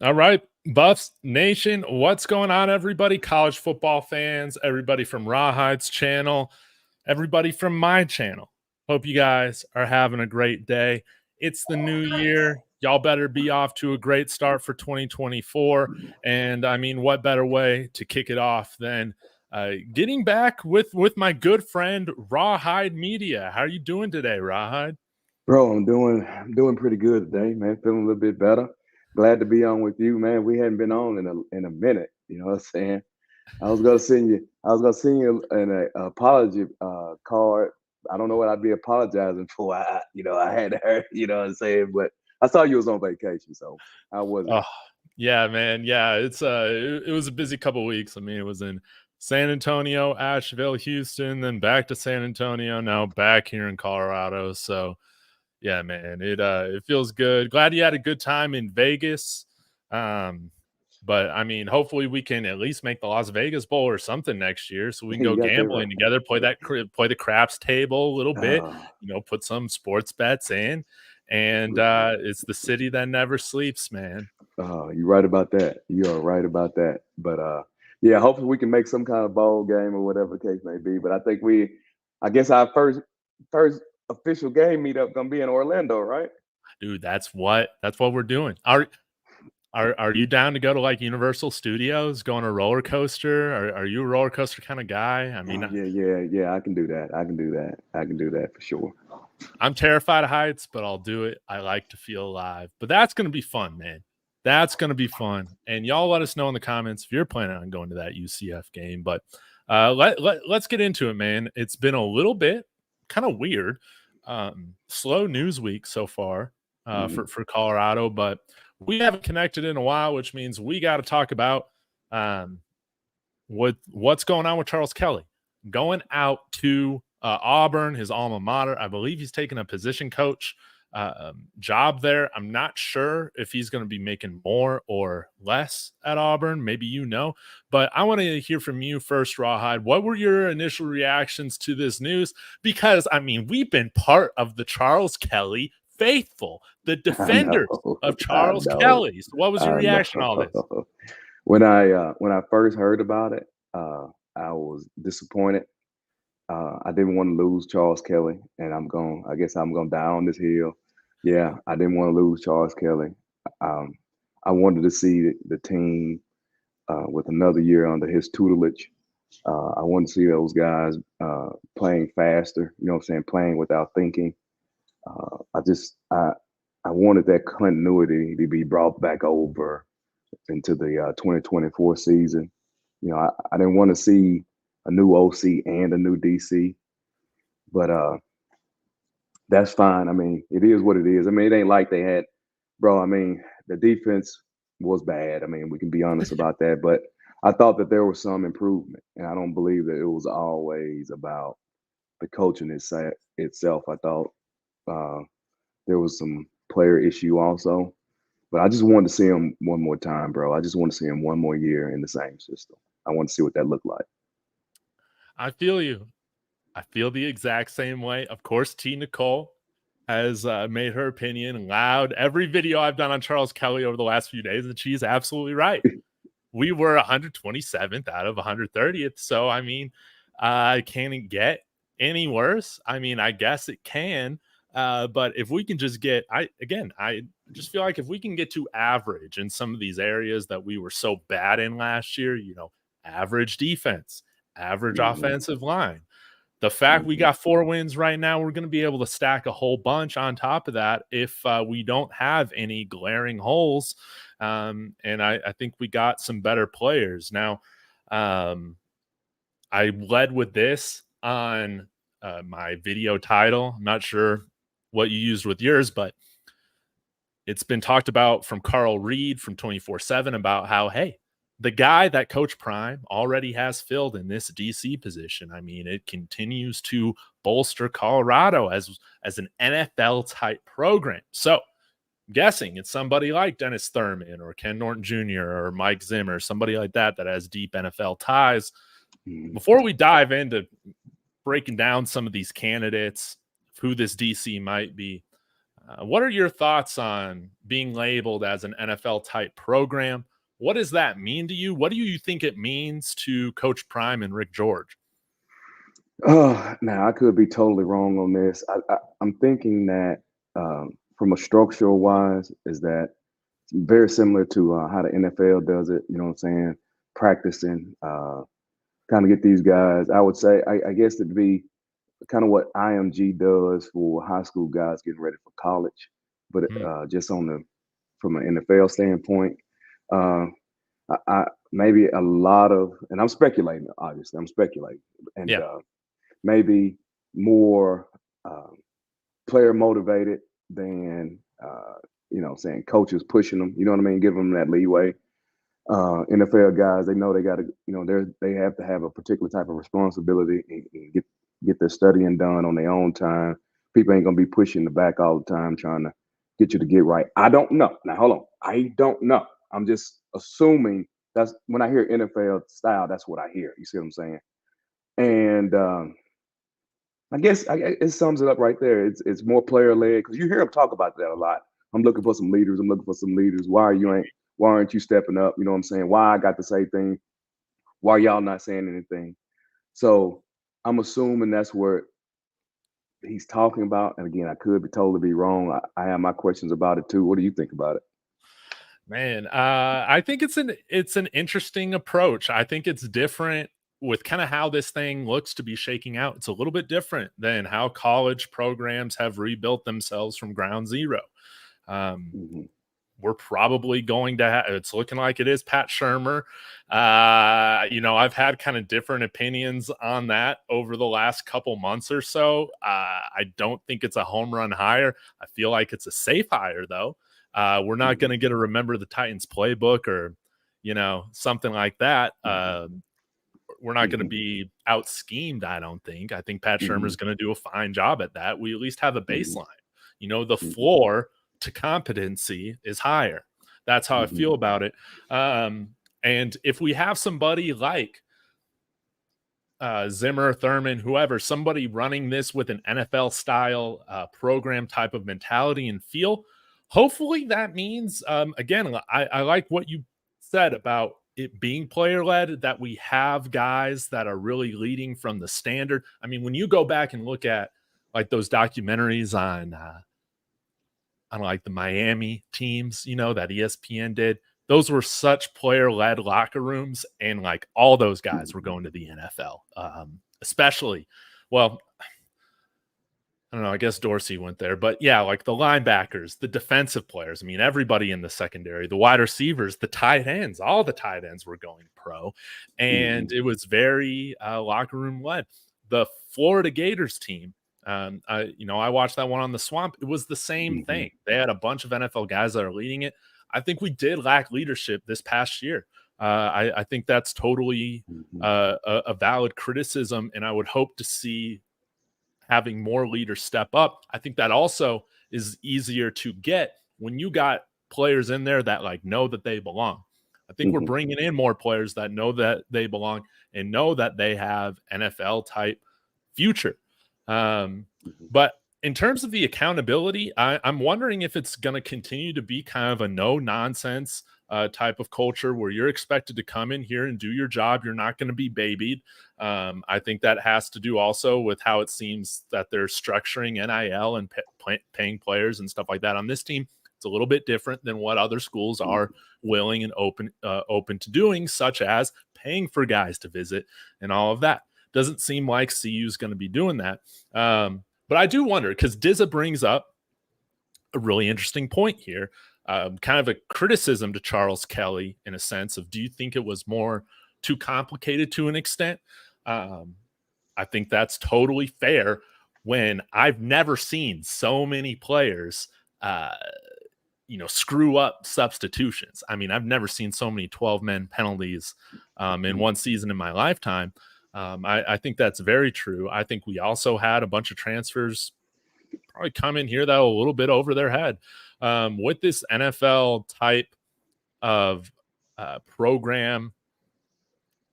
All right, Buffs Nation, what's going on, everybody? College football fans, everybody from Rawhide's channel, everybody from my channel. Hope you guys are having a great day. It's the new year. Y'all better be off to a great start for 2024. And I mean, what better way to kick it off than getting back with my good friend Rawhide Media. How are you doing today, Rawhide? Bro, I'm doing pretty good today, man. Feeling a little bit better. Glad to be on with you, man. We hadn't been on in a minute. You know what I'm saying? I was gonna send you an apology card. I don't know what I'd be apologizing for. I had heard, you know what I'm saying, but I saw you was on vacation, so how was it? Oh, yeah, man. Yeah, it was a busy couple weeks. I mean, it was in San Antonio, Asheville, Houston, then back to San Antonio, now back here in Colorado. So, yeah, man, it feels good. Glad you had a good time in Vegas. But I mean, hopefully we can at least make the Las Vegas Bowl or something next year so we can go You got that gambling together, play the craps table a little bit, right. put some sports bets in. And it's the city that never sleeps, man. You're right about that. You are right about that. But yeah, hopefully we can make some kind of bowl game or whatever the case may be. But I guess our first official game meetup gonna be in Orlando, right? Dude, that's what we're doing. Are you down to go to like Universal Studios, go on a roller coaster? Are you a roller coaster kind of guy? I mean, Oh yeah. I can do that. I can do that for sure. I'm terrified of heights, but I'll do it. I like to feel alive. But that's going to be fun, man. That's going to be fun. And y'all let us know in the comments if you're planning on going to that UCF game. But let's get into it, man. It's been a little bit kind of weird. Slow news week so far for Colorado, but we haven't connected in a while, which means we got to talk about what's going on with Charles Kelly going out to Auburn, his alma mater. I believe he's taking a position coach job there. I'm not sure if he's going to be making more or less at Auburn. Maybe but I want to hear from you first, Rawhide. What were your initial reactions to this news? Because, I mean, we've been part of the Charles Kelly faithful, the I know. defenders of I Charles know. Kelly. So what was your I reaction to all this? know. When I first heard about it, I was disappointed. I didn't want to lose Charles Kelly, and I guess I'm gonna die on this hill. Yeah, I didn't want to lose Charles Kelly. Um, I wanted to see the team with another year under his tutelage. I wanted to see those guys playing faster. You know what I'm saying? Playing without thinking. I wanted that continuity to be brought back over into the 2024 season. I didn't want to see a new OC and a new DC, but that's fine. I mean, it is what it is. I mean, it ain't like they had, bro. I mean, the defense was bad. I mean, we can be honest about that, but I thought that there was some improvement, and I don't believe that it was always about the coaching itself. I thought uh, there was some player issue also, but I just wanted to see him one more time, bro. I just want to see him one more year in the same system. I want to see what that looked like. I feel you. I feel the exact same way. Of course, T. Nicole has made her opinion loud. Every video I've done on Charles Kelly over the last few days, and she's absolutely right. We were 127th out of 130th. So, I mean, can it get any worse? I mean, I guess it can. But if we can just I just feel like if we can get to average in some of these areas that we were so bad in last year, average defense, average Mhm, offensive line. The fact we mhm. got 4 wins right now, we're going to be able to stack a whole bunch on top of that if we don't have any glaring holes. And I think we got some better players. Now, um, I led with this on my video title. I'm not sure what you used with yours, but it's been talked about from Carl Reed from 24/7 about how, hey, the guy that Coach Prime already has filled in this DC position. I mean, it continues to bolster Colorado as an NFL type program. So I'm guessing it's somebody like Dennis Thurman or Ken Norton Jr. or Mike Zimmer, somebody like that has deep NFL ties. Mhm. Before we dive into breaking down some of these candidates, who this DC might be, What are your thoughts on being labeled as an NFL type program? What does that mean to you? What do you think it means to Coach Prime and Rick George? Now I could be totally wrong on this. I'm thinking that from a structural wise, is that very similar to how the NFL does it. You know what I'm saying? Practicing, kind of get these guys. I would say, I guess it'd be kind of what IMG does for high school guys getting ready for college, but Hmm. just from an NFL standpoint, uh, I maybe a lot of, and I'm speculating. Obviously, I'm speculating, and Yeah. maybe more player motivated than saying coaches pushing them. You know what I mean? Give them that leeway. NFL guys, they know they got to, they have to have a particular type of responsibility and get their studying done on their own time. People ain't gonna be pushing the back all the time trying to get you to get right. I don't know. Now hold on, I don't know. I'm just assuming that's when I hear NFL style. That's what I hear. You see what I'm saying? And I guess it sums it up right there. It's more player led because you hear them talk about that a lot. I'm looking for some leaders. I'm looking for some leaders. Why aren't you stepping up? You know what I'm saying? Why I got to say things? Why y'all not saying anything? So I'm assuming that's what he's talking about. And again, I could be totally be wrong. I have my questions about it too. What do you think about it? Man, I think it's an interesting approach. I think it's different with kind of how this thing looks to be shaking out. It's a little bit different than how college programs have rebuilt themselves from ground zero. Um, Hmm. we're probably going to have, it's looking like it is Pat Shermer. I've had kind of different opinions on that over the last couple months or so. I don't think it's a home run hire. I feel like it's a safe hire, though. We're not going Hmm. to get to remember the Titans playbook or, something like that. We're not going to Hmm. be out schemed, I don't think. I think Pat Hmm. Shermer's going to do a fine job at that. We at least have a Hmm. baseline. The Hmm. floor to competency is higher. That's how I Hmm. feel about it. And if we have somebody like Zimmer, Thurman, whoever, somebody running this with an NFL style program type of mentality and feel, hopefully that means, again, I like what you said about it being player led, that we have guys that are really leading from the standard. I mean, when you go back and look at like those documentaries on like the Miami teams, that ESPN did. Those were such player led locker rooms, and like all those guys were Hmm. going to the NFL, especially. Well, I don't know. I guess Dorsey went there, but yeah, like the linebackers, the defensive players. I mean, everybody in the secondary, the wide receivers, the tight ends, all the tight ends were going pro, and Hmm. it was very locker room led. The Florida Gators team, I watched that one on the Swamp. It was the same Hmm. thing. They had a bunch of NFL guys that are leading it. I think we did lack leadership this past year. I think that's totally Hmm. a valid criticism, and I would hope to see having more leaders step up. I think that also is easier to get when you got players in there that like know that they belong. I think we're Hmm. bringing in more players that know that they belong and know that they have NFL type future. Um, but in terms of the accountability, I'm wondering if it's going to continue to be kind of a no nonsense type of culture where you're expected to come in here and do your job. You're not going to be babied. I think that has to do also with how it seems that they're structuring NIL and paying players and stuff like that on this team. It's a little bit different than what other schools Hmm. are willing and open to doing, such as paying for guys to visit and all of that. Doesn't seem like CU is going to be doing that. But I do wonder because Dizza brings up a really interesting point here, kind of a criticism to Charles Kelly in a sense of, do you think it was more too complicated to an extent? Um, I think that's totally fair when I've never seen so many players, uh, screw up substitutions. I mean, I've never seen so many 12 men penalties in Hmm. one season in my lifetime. I think that's very true. I think we also had a bunch of transfers probably come in here that a little bit over their head with this NFL type of program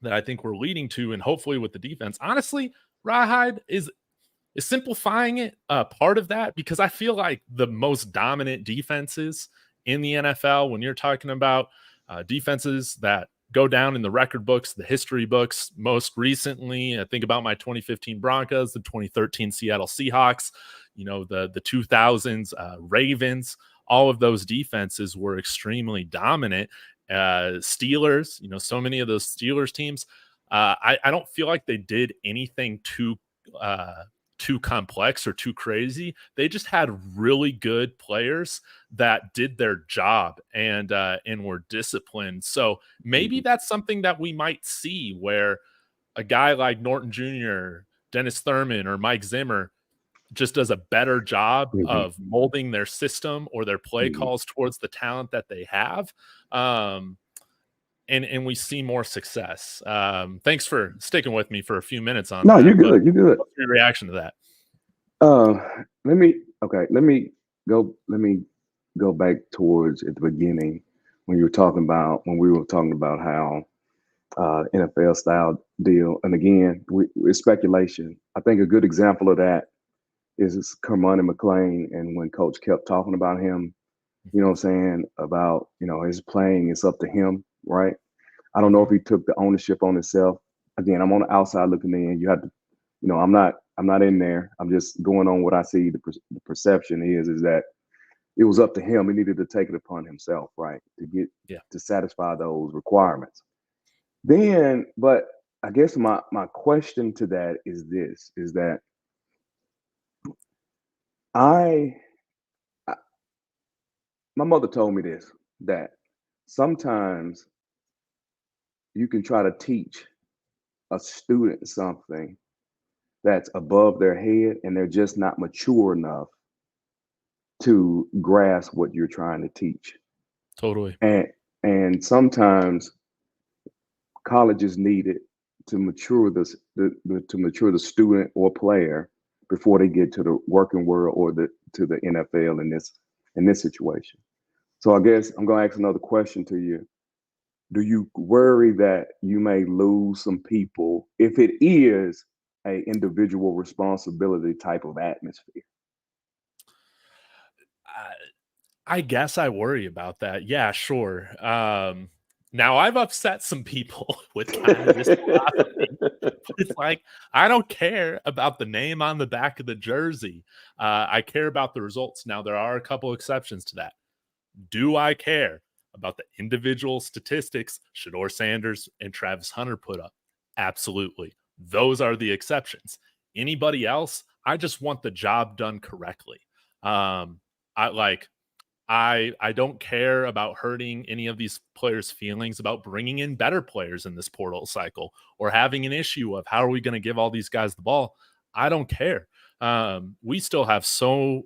that I think we're leading to, and hopefully with the defense. Honestly, Rawhide is Is simplifying it part of that? Because I feel like the most dominant defenses in the NFL, when you're talking about defenses that go down in the record books, the history books, most recently, I think about my 2015 Broncos, the 2013 Seattle Seahawks, the 2000s Ravens, all of those defenses were extremely dominant. Steelers, so many of those Steelers teams, I don't feel like they did anything too complex or too crazy. They just had really good players that did their job and were disciplined. So maybe that's something that we might see, where a guy like Norton Jr., Dennis Thurman, or Mike Zimmer just does a better job of molding their system or their play calls towards the talent that they have. And we see more success. Thanks for sticking with me for a few minutes on that. No, you're good. You're good. What's your reaction to that? Let me go back towards at the beginning when we were talking about how NFL style deal. And again, it's speculation. I think a good example of that is Kermani McLean. And when coach kept talking about him, you know what I'm saying, about, his playing, it's up to him, right? I don't know if he took the ownership on himself. Again, I'm on the outside looking in. You have to, I'm not in there. I'm just going on what I see. The perception is that it was up to him. He needed to take it upon himself, right, to satisfy those requirements. Then, but I guess my question to that is this: is that my mother told me this, that sometimes you can try to teach a student something that's above their head and they're just not mature enough to grasp what you're trying to teach. Totally. And sometimes colleges need it to mature the student or player before they get to the working world or to the NFL in this situation. So I guess I'm going to ask another question to you. Do you worry that you may lose some people if it is a individual responsibility type of atmosphere? I guess I worry about that. Yeah, sure. Now I've upset some people with kind of this philosophy. It's like, I don't care about the name on the back of the jersey. I care about the results. Now, there are a couple exceptions to that. Do I care about the individual statistics Shedeur Sanders and Travis Hunter put up? Absolutely. Those are the exceptions. Anybody else, I just want the job done correctly. I don't care about hurting any of these players' feelings about bringing in better players in this portal cycle or having an issue of how are we going to give all these guys the ball. I don't care. We still have so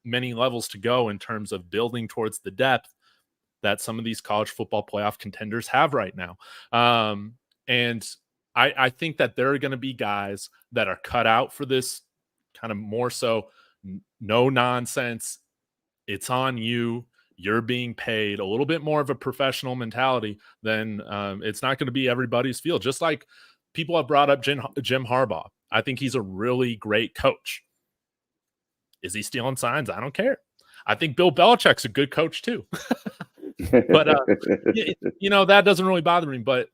many levels to go in terms of building towards the depth that some of these college football playoff contenders have right now. And I think that there are going to be guys that are cut out for this kind of more so no nonsense. It's on you. You're being paid, a little bit more of a professional mentality. Then it's not going to be everybody's field. Just like people have brought up Jim Harbaugh. I think he's a really great coach. Is he stealing signs? I don't care. I think Bill Belichick's a good coach too. But that doesn't really bother me. But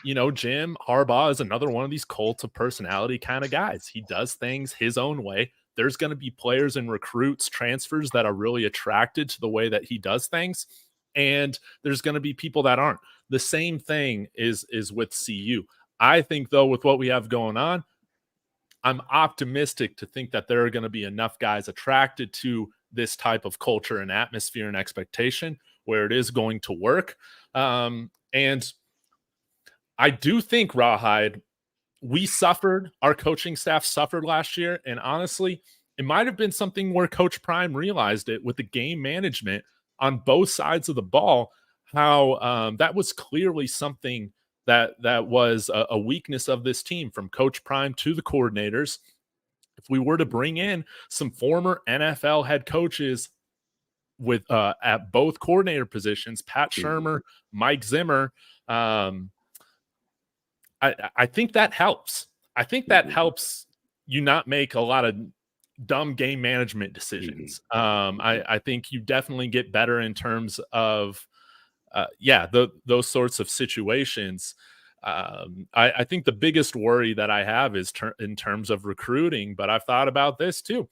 Jim Harbaugh is another one of these cult of personality kind of guys. He does things his own way. There's going to be players and recruits, transfers that are really attracted to the way that he does things. And there's going to be people that aren't. The same thing is with CU. I think, though, with what we have going on, I'm optimistic to think that there are going to be enough guys attracted to this type of culture and atmosphere and expectation where it is going to work. And I do think, Rawhide, our coaching staff suffered last year. And honestly, it might have been something where Coach Prime realized it with the game management on both sides of the ball, how that was clearly something that was a weakness of this team, from Coach Prime to the coordinators. If we were to bring in some former NFL head coaches with at both coordinator positions, Pat Shurmur, Mike Zimmer, I think that helps. I think that helps you not make a lot of dumb game management decisions. I think you definitely get better in terms of, those sorts of situations. I think the biggest worry that I have is in terms of recruiting, but I've thought about this too.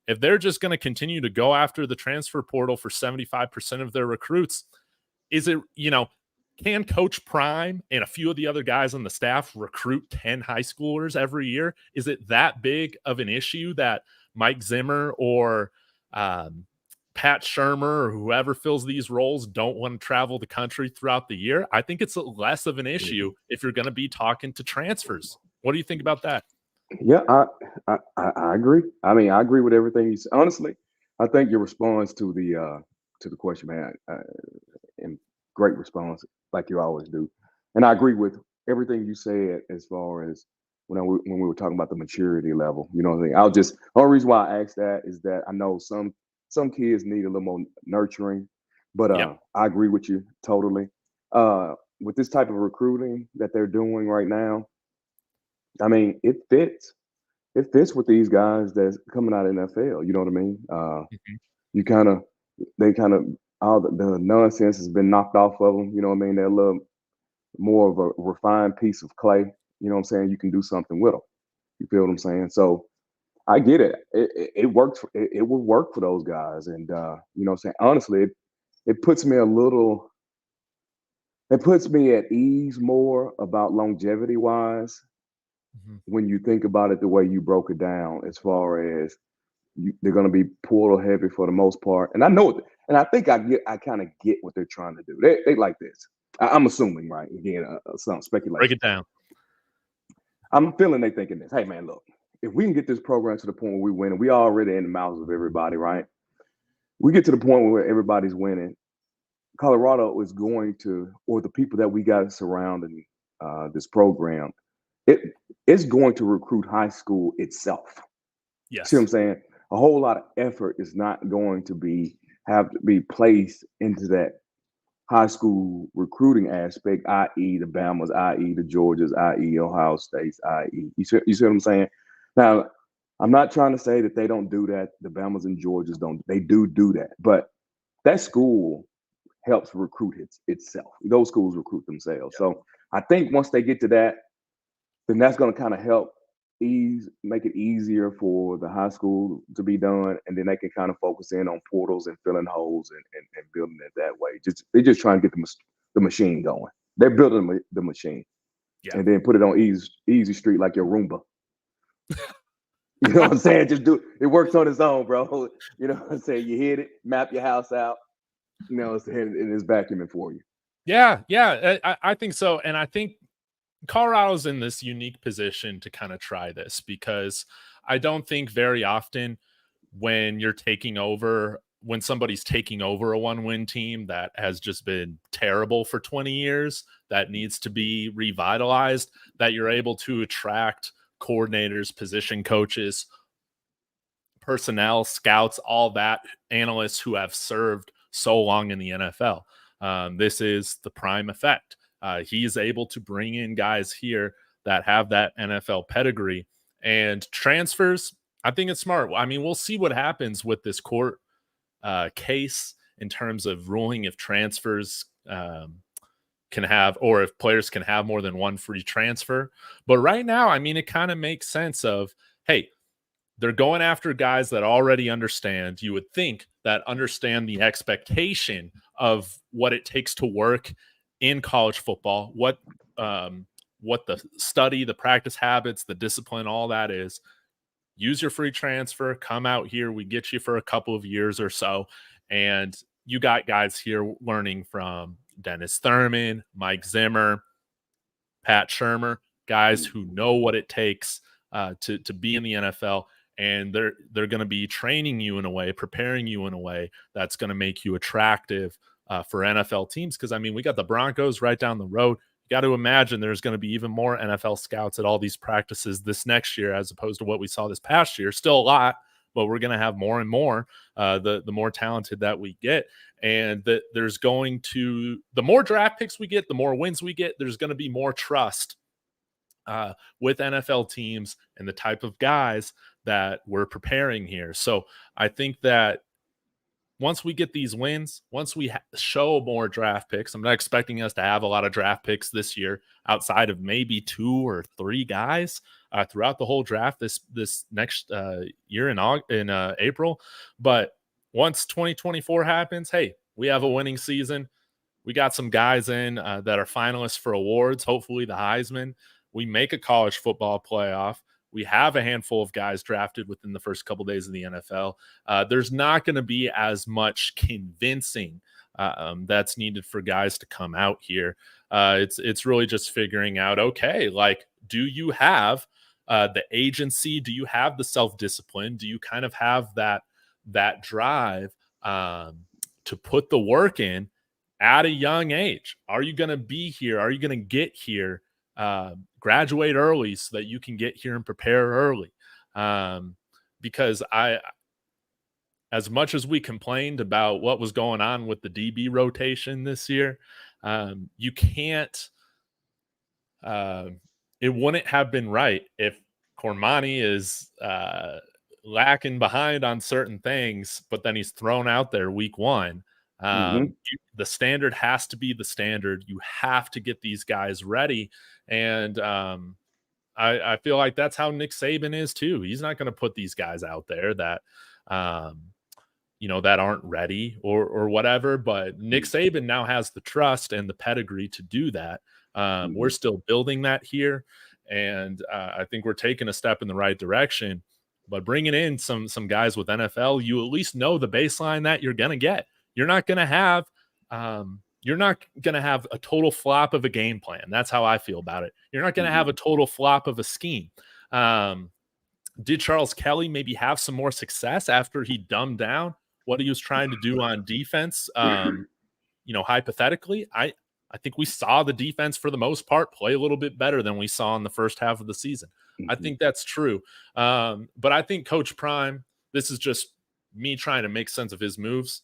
If they're just going to continue to go after the transfer portal for 75% of their recruits, is it, can Coach Prime and a few of the other guys on the staff recruit 10 high schoolers every year? Is it that big of an issue that Mike Zimmer or Pat Shermer or whoever fills these roles don't want to travel the country throughout the year? I think it's less of an issue if you're going to be talking to transfers. What do you think about that? Yeah, I agree. I mean, I agree with everything you said. Honestly, I think your response to the question, man, and great response, like you always do. And I agree with everything you said as far as when we were talking about the maturity level. You know what I mean? Only reason why I asked that is that I know some kids need a little more nurturing, but Yep. I agree with you totally. With this type of recruiting that they're doing right now, I mean, it fits. It fits with these guys that's coming out of NFL. You know what I mean? Mhm. You kind of, they kind of, all the nonsense has been knocked off of them. You know what I mean? They're a little more of a refined piece of clay. You know what I'm saying? You can do something with them. You feel what I'm saying? So I get it. It works. It would work for those guys. And you know what I'm saying? Honestly, it puts me a little. It puts me at ease more about longevity wise Mhm. when you think about it the way you broke it down, as far as they're going to be portal heavy for the most part. And I know, and I think I kind of get what they're trying to do. They like this. I'm assuming, right? Again, some Break speculation. it down. I'm feeling they thinking this. Hey, man, look, if we can get this program to the point where we win, and we already in the mouths of everybody, right? We get to the point where everybody's winning. Colorado is going to, or the people that we got surrounding this program, it it's going to recruit high school itself. See what I'm Yes. saying? A whole lot of effort is not going to have to be placed into that high school recruiting aspect, i.e. the Bamas, i.e. the Georgias, i.e. Ohio States, i.e. You see what I'm saying? Now, I'm not trying to say that they don't do that. The Bamas and Georgias don't. They do that. But that school helps recruit itself. Those schools recruit themselves. So I think once they get to that, then that's going to kind of help make it easier for the high school to be done, and then they can kind of focus in on portals and filling holes and building it that way. They're just trying to get the machine going. They're building the machine, Yeah. and then put it on easy street like your Roomba. You know what I'm saying? Just do it. It works on its own, bro. You know what I'm saying? You hit it, map your house out. You know what I'm saying? And it's vacuuming for you. Yeah. I think so. And I think Colorado's in this unique position to kind of try this, because I don't think very often when somebody's taking over a one-win team that has just been terrible for 20 years, that needs to be revitalized, that you're able to attract coordinators, position coaches, personnel, scouts, all that, analysts who have served so long in the NFL. This is the Prime effect. He is able to bring in guys here that have that NFL pedigree, and transfers. I think it's smart. I mean, we'll see what happens with this court case in terms of ruling if transfers can have, or if players can have more than one free transfer. But right now, I mean, it kind of makes sense of, hey, they're going after guys that already understand. You would think that understand the expectation of what it takes to work in college football, what the study, the practice habits, the discipline, all that is. Use your free transfer, come out here, we get you for a couple of years or so, and you got guys here learning from Dennis Thurman, Mike Zimmer, Pat Shermer, guys who know what it takes to be in the NFL, and they're going to be training you in a way, preparing you in a way that's going to make you attractive for NFL teams. Because I mean, we got the Broncos right down the road. You got to imagine there's going to be even more NFL scouts at all these practices this next year, as opposed to what we saw this past year. Still a lot, but we're going to have more and more the more talented that we get. And that there's going to, the more draft picks we get, the more wins we get, there's going to be more trust with NFL teams and the type of guys that we're preparing here. So I think that once we get these wins, once we show more draft picks, I'm not expecting us to have a lot of draft picks this year outside of maybe 2 or 3 guys throughout the whole draft this next year in April. But once 2024 happens, hey, we have a winning season. We got some guys in that are finalists for awards, hopefully the Heisman. We make a college football playoff. We have a handful of guys drafted within the first couple days of the NFL. There's not going to be as much convincing that's needed for guys to come out here. It's really just figuring out, okay, like, do you have the agency? Do you have the self-discipline? Do you kind of have that drive to put the work in at a young age? Are you going to be here? Are you going to get here? Graduate early so that you can get here and prepare early. Because as much as we complained about what was going on with the DB rotation this year, you can't, it wouldn't have been right if Cormani is lacking behind on certain things, but then he's thrown out there week 1. The standard has to be the standard. You have to get these guys ready. And I feel like that's how Nick Saban is too. He's not going to put these guys out there that, that aren't ready or whatever. But Nick Saban now has the trust and the pedigree to do that. We're still building that here. And I think we're taking a step in the right direction. But bringing in some guys with NFL, you at least know the baseline that you're going to get. You're not going to have a total flop of a game plan. That's how I feel about it. You're not going to have a total flop of a scheme. Did Charles Kelly maybe have some more success after he dumbed down what he was trying to do on defense? Hypothetically, I think we saw the defense for the most part play a little bit better than we saw in the first half of the season. I think that's true. But I think Coach Prime, this is just me trying to make sense of his moves.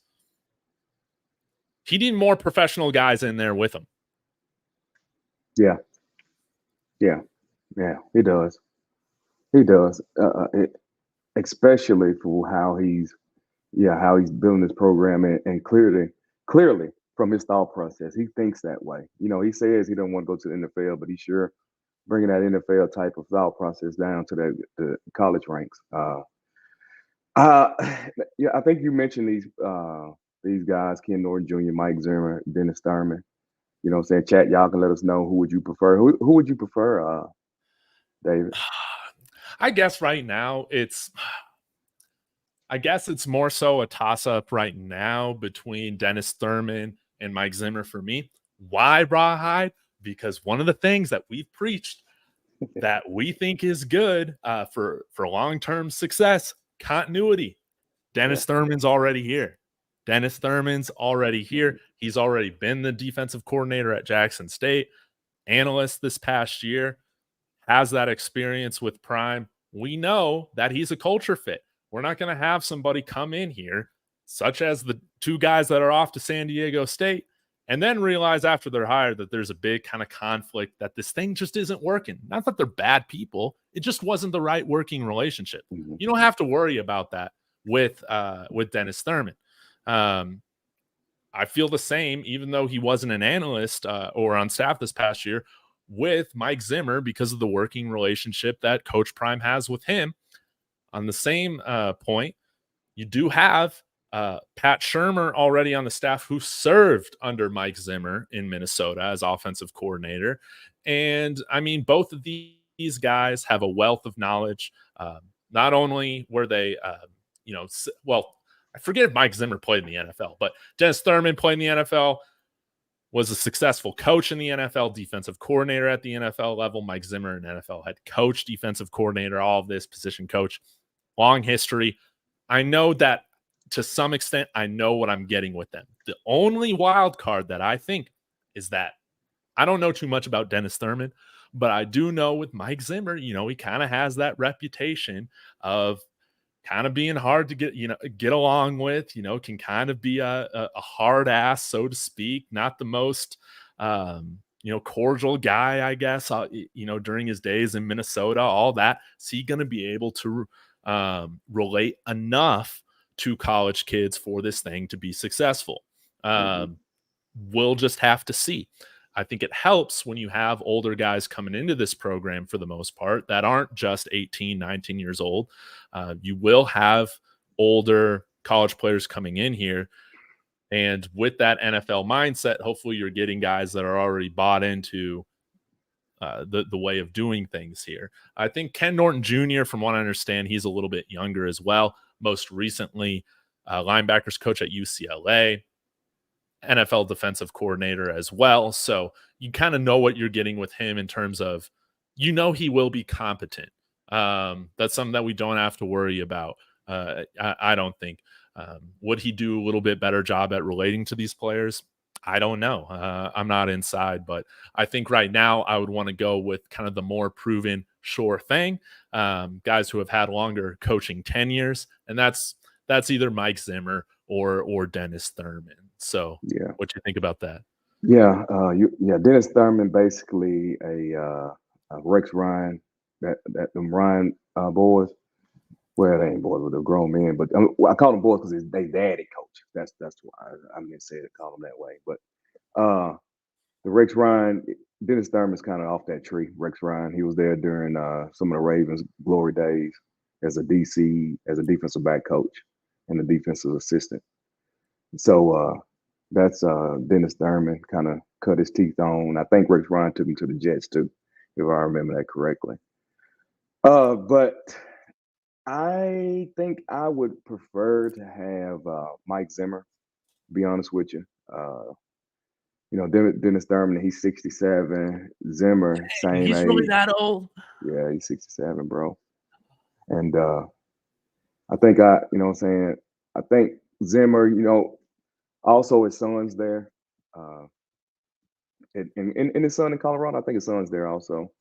He needed more professional guys in there with him. Yeah, he does. He does, especially for how he's building this program, and clearly from his thought process, he thinks that way. He says he don't want to go to the NFL, but he's sure bringing that NFL type of thought process down to the college ranks. I think you mentioned these guys, Ken Norton Jr., Mike Zimmer, Dennis Thurman. You know what I'm saying? Chat, y'all can let us know who would you prefer. Who would you prefer, David? I guess right now it's more so a toss-up right now between Dennis Thurman and Mike Zimmer for me. Why Rawhide? Because one of the things that we've preached that we think is good for long-term success, continuity. Dennis Thurman's already here. He's already been the defensive coordinator at Jackson State, analyst this past year, has that experience with Prime. We know that he's a culture fit. We're not going to have somebody come in here, such as the 2 guys that are off to San Diego State, and then realize after they're hired that there's a big kind of conflict, that this thing just isn't working. Not that they're bad people. It just wasn't the right working relationship. You don't have to worry about that with Dennis Thurman. I feel the same, even though he wasn't an analyst or on staff this past year, with Mike Zimmer, because of the working relationship that Coach Prime has with him. On the same point, you do have Pat Shurmur already on the staff, who served under Mike Zimmer in Minnesota as offensive coordinator. And I mean, both of these guys have a wealth of knowledge. Not only were they, I forget if Mike Zimmer played in the NFL, but Dennis Thurman played in the NFL, was a successful coach in the NFL, defensive coordinator at the NFL level. Mike Zimmer, an NFL head coach, defensive coordinator, all of this, position coach, long history. I know that to some extent, I know what I'm getting with them. The only wild card that I think is that I don't know too much about Dennis Thurman, but I do know with Mike Zimmer, he kind of has that reputation of kind of being hard to get along with, can kind of be a hard ass, so to speak, not the most cordial guy, I guess, during his days in Minnesota, all that. Is he going to be able to relate enough to college kids for this thing to be successful? We'll just have to see. I think it helps when you have older guys coming into this program for the most part that aren't just 18, 19 years old. You will have older college players coming in here. And with that NFL mindset, hopefully you're getting guys that are already bought into the way of doing things here. I think Ken Norton Jr., from what I understand, he's a little bit younger as well. Most recently, linebackers coach at UCLA, NFL defensive coordinator as well. So you kind of know what you're getting with him in terms of, he will be competent. That's something that we don't have to worry about. I don't think. Would he do a little bit better job at relating to these players? I don't know. I'm not inside, but I think right now I would want to go with kind of the more proven, sure thing. Guys who have had longer coaching tenures, and that's either Mike Zimmer or Dennis Thurman. So, Yeah. what do you think about that? Yeah, Dennis Thurman, basically a Rex Ryan, that them Ryan boys. Well, they ain't boys, they're grown men, but I call them boys because they daddy coach. That's why I meant to say it, call them that way. But the Rex Ryan, Dennis Thurman's kind of off that tree. Rex Ryan, he was there during some of the Ravens' glory days as a DC, as a defensive back coach and a defensive assistant. So that's Dennis Thurman kind of cut his teeth on. I think Rex Ryan took him to the Jets too, if I remember that correctly. But I think I would prefer to have Mike Zimmer, to be honest with you. Dennis Thurman, he's 67. Zimmer, same He's age. really that old? Yeah, he's 67, bro. And I think I think Zimmer, also his son's there. And his son in Colorado, I think his son's there also.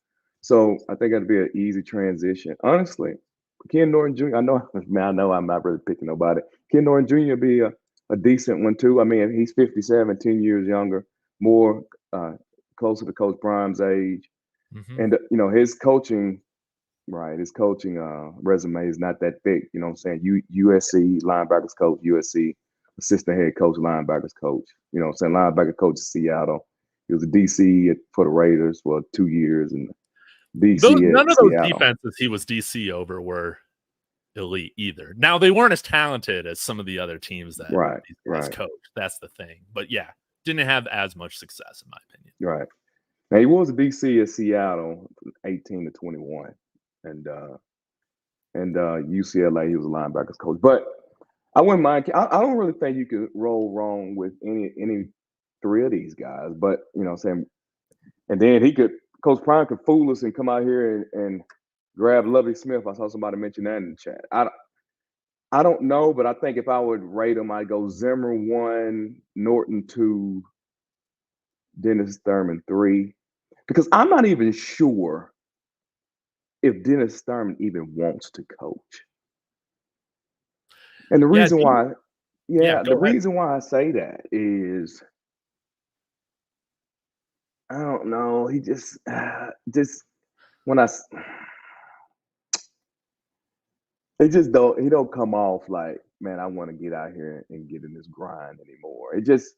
So I think that'd be an easy transition. Honestly, Ken Norton Jr., I know I'm not really picking nobody. Ken Norton Jr. would be a decent one too. I mean, he's 57, 10 years younger, more closer to Coach Prime's age. And, his coaching, right, resume is not that thick. You know what I'm saying? USC linebackers coach, USC assistant head coach, linebackers coach. You know what I'm saying? Linebacker coach in Seattle. He was a DC for the Raiders for 2 years and DC None at of those Seattle. defenses he was DC over were elite either. Now, they weren't as talented as some of the other teams that these guys coached. That's the thing. But yeah, didn't have as much success in my opinion. Right. Now, he was a DC at Seattle from 18 to 21. And UCLA, he was a linebackers coach. But I wouldn't mind. I don't really think you could roll wrong with any three of these guys. But, you know what I'm saying? And then Coach Prime could fool us and come out here and grab Lovie Smith. I saw somebody mention that in the chat. I don't know, but I think if I would rate them, I'd go Zimmer 1, Norton 2, Dennis Thurman 3. Because I'm not even sure if Dennis Thurman even wants to coach. And the reason why I say that is, I don't know. He just when he don't come off like, man, I want to get out here and get in this grind anymore. It's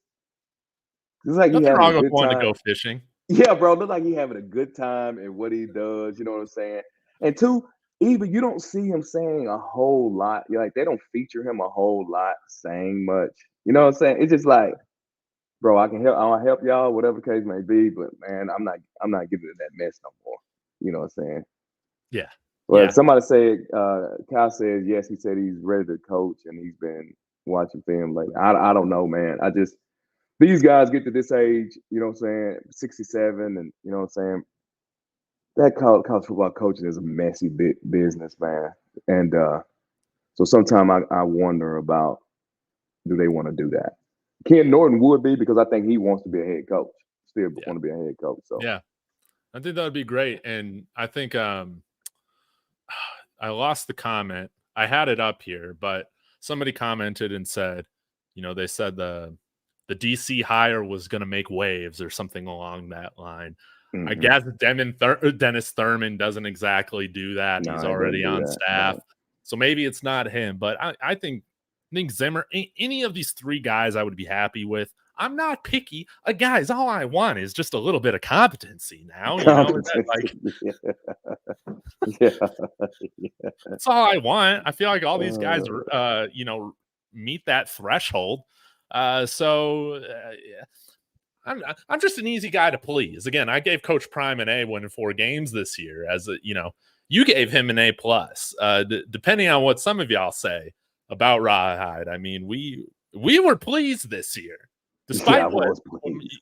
like he having a good time. To go fishing. Yeah, bro. Look like he having a good time in what he does. You know what I'm saying? And two, even you don't see him saying a whole lot. Like they don't feature him a whole lot saying much. You know what I'm saying? It's just like, bro, I'll help y'all, whatever the case may be, but man, I'm not giving it that mess no more. You know what I'm saying? Yeah. Well, somebody said, Kyle says, yes, he said he's ready to coach and he's been watching film lately. I don't know, man. These guys get to this age, you know what I'm saying, 67, and you know what I'm saying, that college football coaching is a messy business, man. And so sometimes I wonder about, do they want to do that? Ken Norton would be, because I think he wants to be a head coach, want to be a head coach. So yeah, I think that would be great. And I think I lost the comment. I had it up here, but somebody commented and said, they said the the DC hire was going to make waves or something along that line. I Mm-hmm. guess Dennis Thurman doesn't exactly do that. No, He's he doesn't already do on that. staff. Right. So maybe it's not him, but I think Zimmer, any of these three guys I would be happy with. I'm not picky. Guys, all I want is just a little bit of competency now, you know? Competency. Yeah. Yeah. That's all I want. I feel like all these guys, Uh, meet that threshold. So I'm just an easy guy to please. Again, I gave Coach Prime an A winning 4 games this year. You gave him an A plus. Depending on what some of y'all say about Rawhide, I mean, we were pleased this year, yeah, I despite was pleased.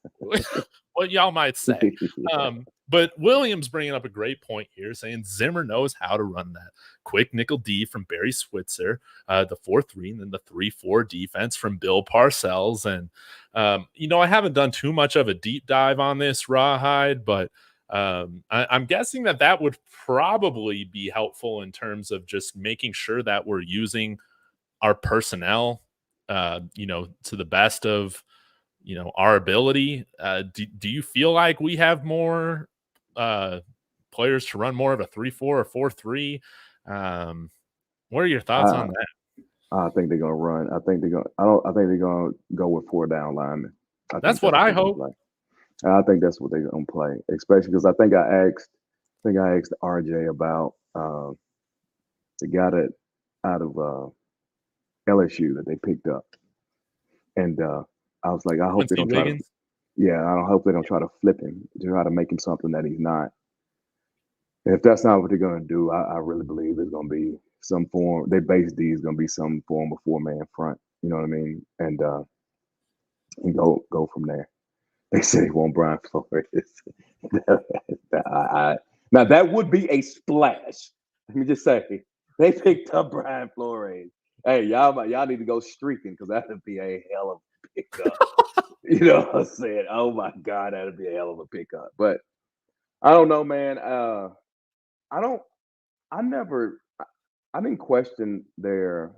what y'all might say. Yeah. But Williams bringing up a great point here, saying Zimmer knows how to run that quick nickel D from Barry Switzer, the 4-3, and then the 3-4 defense from Bill Parcells. And, I haven't done too much of a deep dive on this Rawhide, but I'm guessing that would probably be helpful in terms of just making sure that we're using our personnel, to the best of, our ability. Do you feel like we have more players to run more of a 3-4 or 4-3? What are your thoughts on that? I think they're gonna run. I think they're gonna. I think they're gonna go with 4 down linemen. I think That's what that's what I they're gonna hope. play. And I think that's what they're gonna play, especially because I think I asked RJ about the guy that out of LSU that they picked up, and I was like, I hope they Quincy don't try to. Wiggins. Yeah, I hope they don't try to flip him to try to make him something that he's not. And if that's not what they're gonna do, I really believe it's gonna be some form. Their base D is gonna be some form of 4-man front. You know what I mean? And go from there. They say they want Brian Flores. Now that would be a splash. Let me just say they picked up Brian Flores. Hey, y'all need to go streaking because that would be a hell of a pickup. You know what I'm saying? Oh my God, that'd be a hell of a pickup. But I don't know, man. I don't. I never. I didn't question their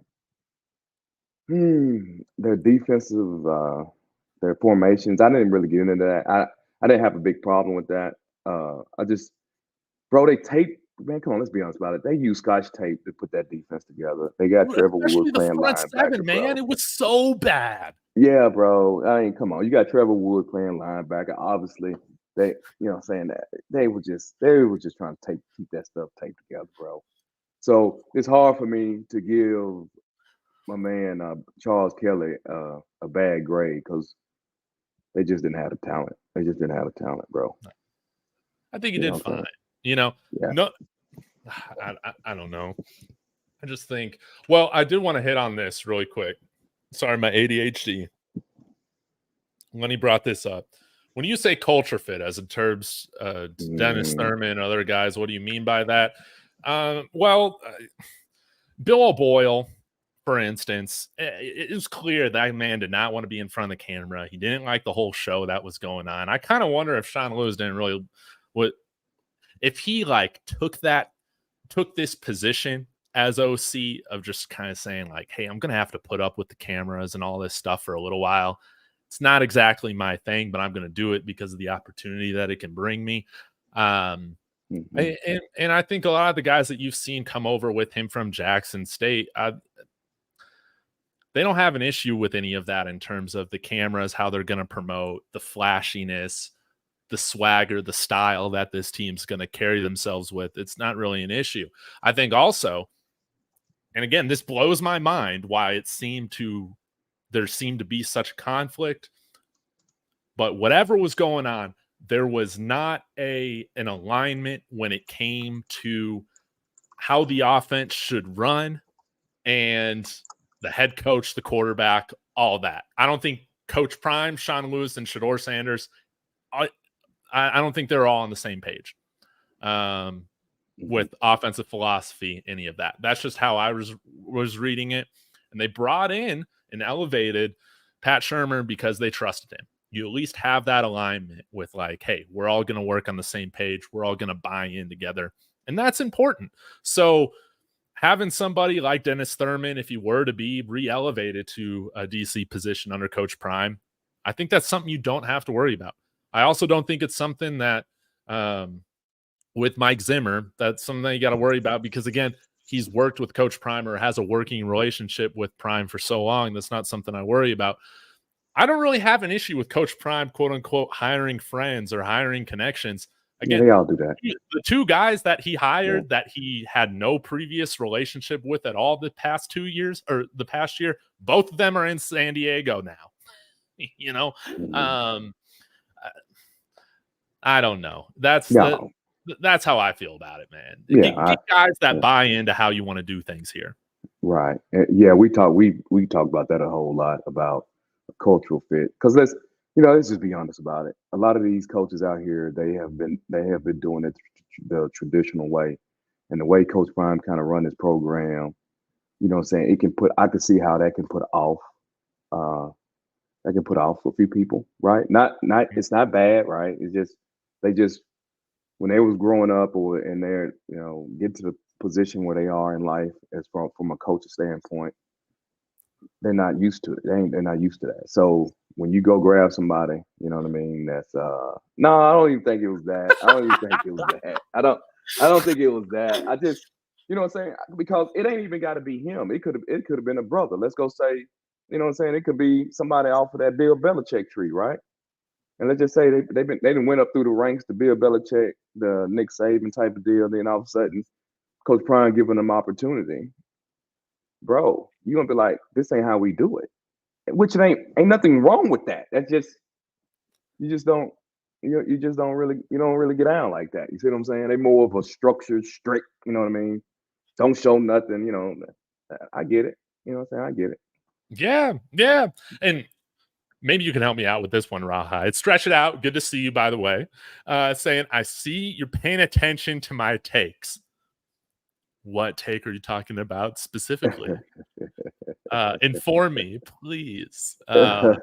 defensive their formations. I didn't really get into that. I didn't have a big problem with that. I just bro, they tape man, come on, let's be honest about it. They use scotch tape to put that defense together. They got Trevor Wood Especially the playing front seven, linebacker, man. bro. It was so bad. Yeah, bro. I mean, come on. You got Trevor Wood playing linebacker. Obviously, they saying that they were just trying to keep that stuff taped together, bro. So it's hard for me to give my man Charles Kelly a bad grade because they just didn't have the talent. They just didn't have the talent, bro. I think he You know did what I'm fine. saying? Yeah. No, I don't know. I just think, well, I did want to hit on this really quick. Sorry, my ADHD. When he brought this up, when you say culture fit, as in terms Dennis Thurman and other guys, what do you mean by that? Bill O'Boyle, for instance, it was clear that man did not want to be in front of the camera. He didn't like the whole show that was going on. I kind of wonder if Sean Lewis didn't really if he took this position as OC of just kind of saying like, hey, I'm going to have to put up with the cameras and all this stuff for a little while. It's not exactly my thing, but I'm going to do it because of the opportunity that it can bring me. And I think a lot of the guys that you've seen come over with him from Jackson State, they don't have an issue with any of that in terms of the cameras, how they're going to promote the flashiness, the swagger, the style that this team's going to carry themselves with. It's not really an issue. I think also, and again, this blows my mind why there seemed to be such conflict, but whatever was going on, there was not an alignment when it came to how the offense should run and the head coach, the quarterback, all that. I don't think Coach Prime, Sean Lewis, and Shedeur Sanders, I don't think they're all on the same page with offensive philosophy, any of that. That's just how I was reading it. And they brought in and elevated Pat Shurmur because they trusted him. You at least have that alignment with like, hey, we're all going to work on the same page. We're all going to buy in together. And that's important. So having somebody like Dennis Thurman, if he were to be re-elevated to a DC position under Coach Prime, I think that's something you don't have to worry about. I also don't think it's something that with Mike Zimmer, that's something you got to worry about because, again, he's worked with Coach Prime or has a working relationship with Prime for so long. That's not something I worry about. I don't really have an issue with Coach Prime, quote unquote, hiring friends or hiring connections. Again, they all do that. The two guys that he hired that he had no previous relationship with at all the past 2 years or the past year, both of them are in San Diego now. You know, I don't know. That's how I feel about it, man. Get guys that buy into how you want to do things here. Right. Yeah, we talk about that a whole lot about a cultural fit. Because let's just be honest about it. A lot of these coaches out here, they have been doing it the traditional way, and the way Coach Prime kind of run his program. You know what I'm saying? I can see how that can put off. That can put off a few people, right? It's not bad, right? It's just they just when they was growing up and they're get to the position where they are in life as from a coach's standpoint, they're not used to it. They're not used to that. So when you go grab somebody, you know what I mean? That's no, I don't even think it was that. I don't even think it was that. I don't think it was that. I just you know what I'm saying? Because it ain't even got to be him. It could have been a brother. Let's go say, you know what I'm saying? It could be somebody off of that Bill Belichick tree, right? And let's just say they didn't went up through the ranks to Bill Belichick, the Nick Saban type of deal. Then all of a sudden, Coach Prime giving them opportunity, bro. You gonna be like, this ain't how we do it. Which it ain't nothing wrong with that. That's just you just don't really get down like that. You see what I'm saying? They more of a structured, strict. You know what I mean? Don't show nothing. You know, I get it. You know what I'm saying? I get it. Yeah, and maybe you can help me out with this one, Rawhide. Stretch it out. Good to see you, by the way. Saying, I see you're paying attention to my takes. What take are you talking about specifically? Inform me, please. I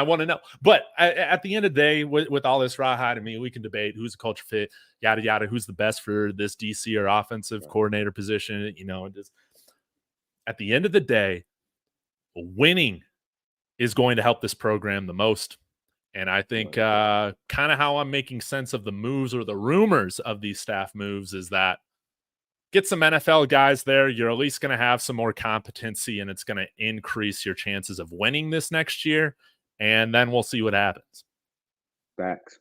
want to know. But at the end of the day, with all this Rawhide, I mean, we can debate who's a culture fit, yada, yada, who's the best for this DC or offensive coordinator position. Just at the end of the day, winning is going to help this program the most. And I think kind of how I'm making sense of the moves or the rumors of these staff moves is that get some NFL guys there. You're at least going to have some more competency, and it's going to increase your chances of winning this next year. And then we'll see what happens. Facts.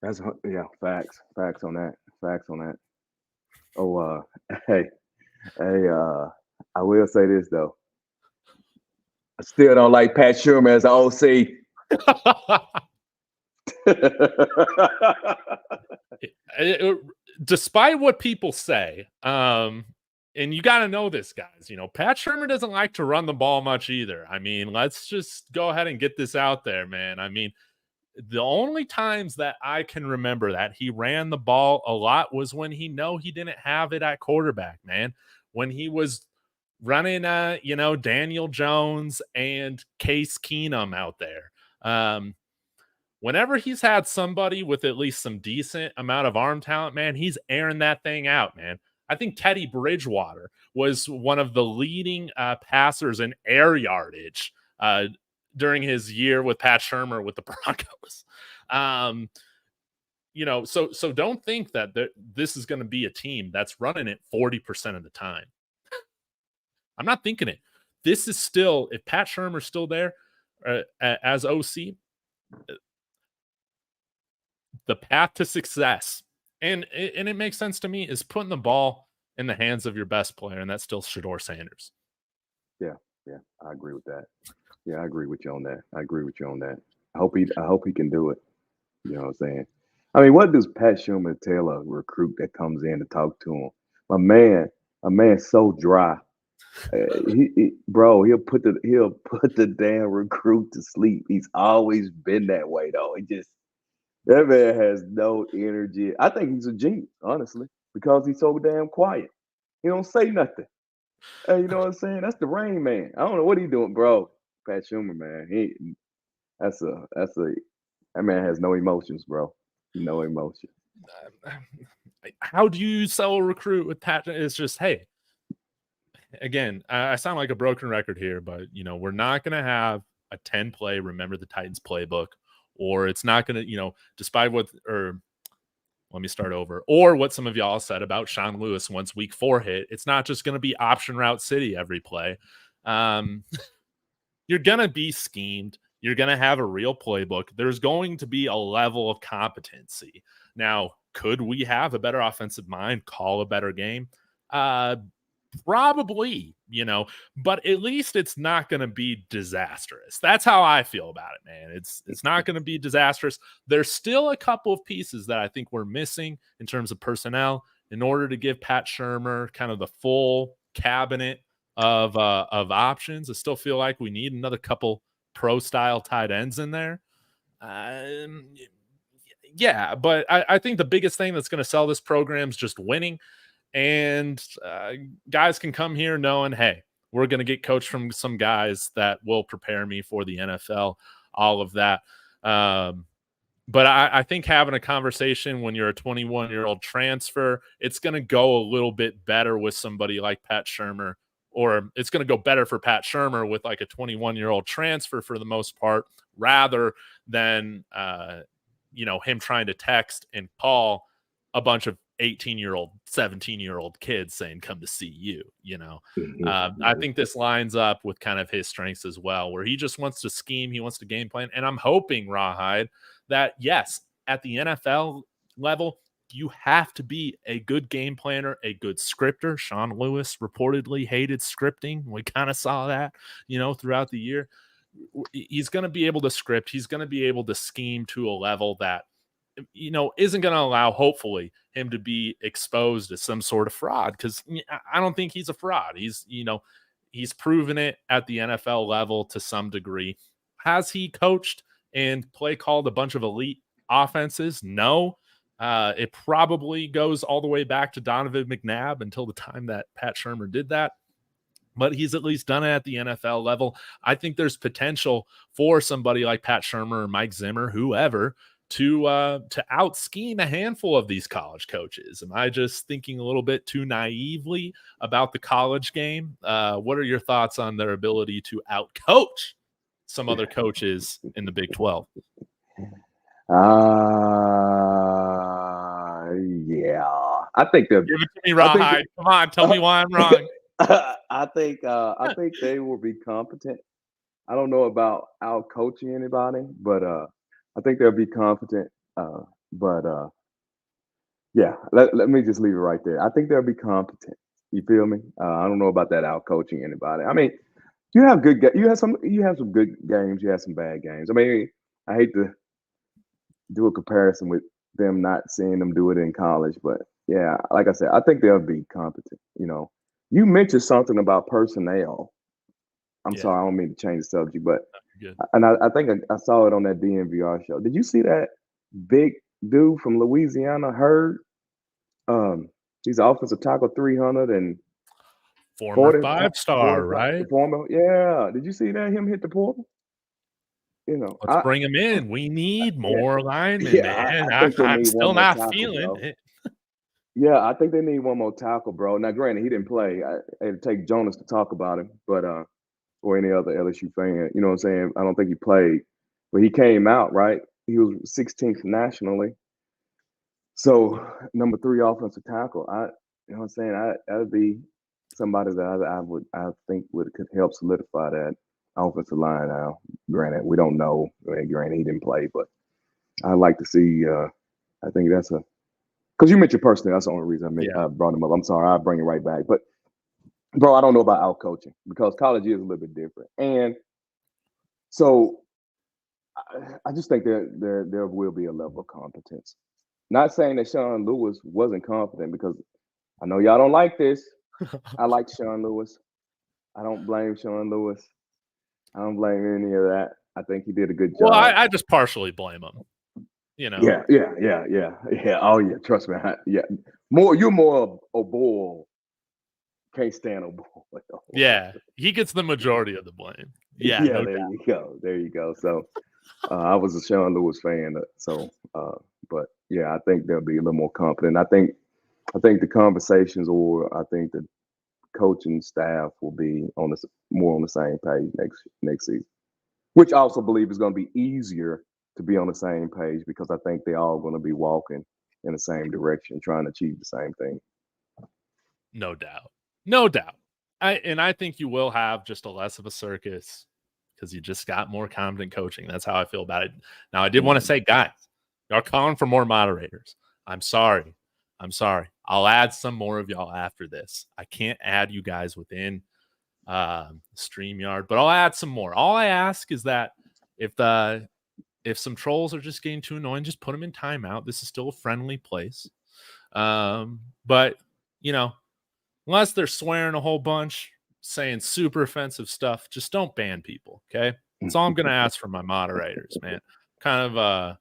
That's Facts on that. Oh, hey, I will say this though. I still don't like Pat Shermer as an OC. Despite what people say, and you got to know this, guys, Pat Shermer doesn't like to run the ball much either. I mean, let's just go ahead and get this out there, man. I mean, the only times that I can remember that he ran the ball a lot was when he didn't have it at quarterback, man. When he was running, Daniel Jones and Case Keenum out there. Whenever he's had somebody with at least some decent amount of arm talent, man, he's airing that thing out, man. I think Teddy Bridgewater was one of the leading passers in air yardage during his year with Pat Shermer with the Broncos. So don't think that this is going to be a team that's running it 40% of the time. I'm not thinking it. This is still, if Pat Shermer's still there as OC, the path to success, and it makes sense to me, is putting the ball in the hands of your best player, and that's still Shedeur Sanders. Yeah, I agree with that. Yeah, I agree with you on that. I hope he can do it. You know what I'm saying? I mean, what does Pat Shermer tell a recruit that comes in to talk to him? A man's so dry. He'll put the damn recruit to sleep. He's always been that way, though. That man has no energy. I think he's a genius, honestly, because he's so damn quiet. He don't say nothing. Hey, you know what I'm saying? That's the Rain Man. I don't know what he's doing, bro. Pat Shermer, man. That man has no emotions, bro. No emotion. How do you sell a recruit with Pat? It's just, hey, again, I sound like a broken record here, but we're not going to have a 10 play Remember the Titans playbook, or it's not going to, despite what, or let me start over, or what some of y'all said about Sean Lewis once week 4 hit. It's not just going to be option route city every play. You're going to be schemed. You're going to have a real playbook. There's going to be a level of competency. Now, could we have a better offensive mind, call a better game? Probably, but at least it's not going to be disastrous. That's how I feel about it, man. It's not going to be disastrous. There's still a couple of pieces that I think we're missing in terms of personnel in order to give Pat Shurmur kind of the full cabinet of options. I still feel like we need another couple pro style tight ends in there. Yeah, but I think the biggest thing that's going to sell this program is just winning. And guys can come here knowing, hey, we're going to get coached from some guys that will prepare me for the NFL, all of that. But I think having a conversation when you're a 21-year-old transfer, it's going to go a little bit better with somebody like Pat Shurmur, or it's going to go better for Pat Shurmur with like a 21-year-old transfer for the most part, rather than, him trying to text and call a bunch of 18-year-old, 17-year-old kids saying, come to see you, I think this lines up with kind of his strengths as well, where he just wants to scheme. He wants to game plan. And I'm hoping, Rawhide, that yes, at the NFL level, you have to be a good game planner, a good scripter. Sean Lewis reportedly hated scripting. We kind of saw that, throughout the year. He's going to be able to script. He's going to be able to scheme to a level that, isn't going to allow, hopefully, him to be exposed as some sort of fraud, because I don't think he's a fraud. He's proven it at the NFL level to some degree. Has he coached and play called a bunch of elite offenses? No. It probably goes all the way back to Donovan McNabb until the time that Pat Shurmur did that. But he's at least done it at the NFL level. I think there's potential for somebody like Pat Shurmur or Mike Zimmer, whoever, to out scheme a handful of these college coaches. Am I just thinking a little bit too naively about the college game? What are your thoughts on their ability to out coach some other coaches in the Big 12? Yeah. I think they're. Give it to me, Rawhide. Come on, tell me why I'm wrong. I think they will be competent. I don't know about out coaching anybody, but I think they'll be competent. Yeah, let me just leave it right there. I think they'll be competent. You feel me? I don't know about that out coaching anybody. I mean, you have some good games, you have some bad games. I mean, I hate to do a comparison with them not seeing them do it in college, but yeah, like I said, I think they'll be competent. You mentioned something about personnel. I'm sorry, I don't mean to change the subject, but I think I saw it on that DNVR show. Did you see that big dude from Louisiana, Hurd? He's an offensive tackle, 300 and former 5-star, right? Yeah. Did you see that? Him hit the portal? Let's bring him in. We need more linemen, man. I'm still not feeling it. Yeah, I think they need one more tackle, bro. Now, granted, he didn't play. It'd take Jonas to talk about him, but or any other LSU fan, you know what I'm saying? I don't think he played, but he came out, right? He was 16th nationally. So, number 3 offensive tackle. You know what I'm saying? That'd be somebody that I think could help solidify that offensive line now. Granted, we don't know. Granted, he didn't play, but I'd like to see. I think that's because you mentioned personally. That's the only reason I brought him up. I'm sorry, I'll bring it right back. But bro, I don't know about out coaching because college is a little bit different, and so I just think there will be a level of competence. Not saying that Sean Lewis wasn't confident, because I know y'all don't like this. I like Sean Lewis. I don't blame Sean Lewis. I don't blame any of that. I think he did a good job. Well, I just partially blame him. Yeah. Oh yeah, trust me. You're more a bull. Can't stand a bull. Yeah, he gets the majority of the blame. Yeah, no doubt. There you go. So I was a Sean Lewis fan. But yeah, I think they'll be a little more confident. I think the conversations, or I think the coaching staff will be more on the same page next season, which I also believe is going to be easier to be on the same page because I think they're all going to be walking in the same direction, trying to achieve the same thing. No doubt. No doubt. I think you will have just a less of a circus because you just got more competent coaching. That's how I feel about it. Now, I did want to say, guys, y'all calling for more moderators. I'm sorry. I'll add some more of y'all after this. I can't add you guys within StreamYard, but I'll add some more. All I ask is that if some trolls are just getting too annoying, just put them in timeout. This is still a friendly place. But, unless they're swearing a whole bunch, saying super offensive stuff, just don't ban people, okay? That's all I'm going to ask from my moderators, man. Kind of,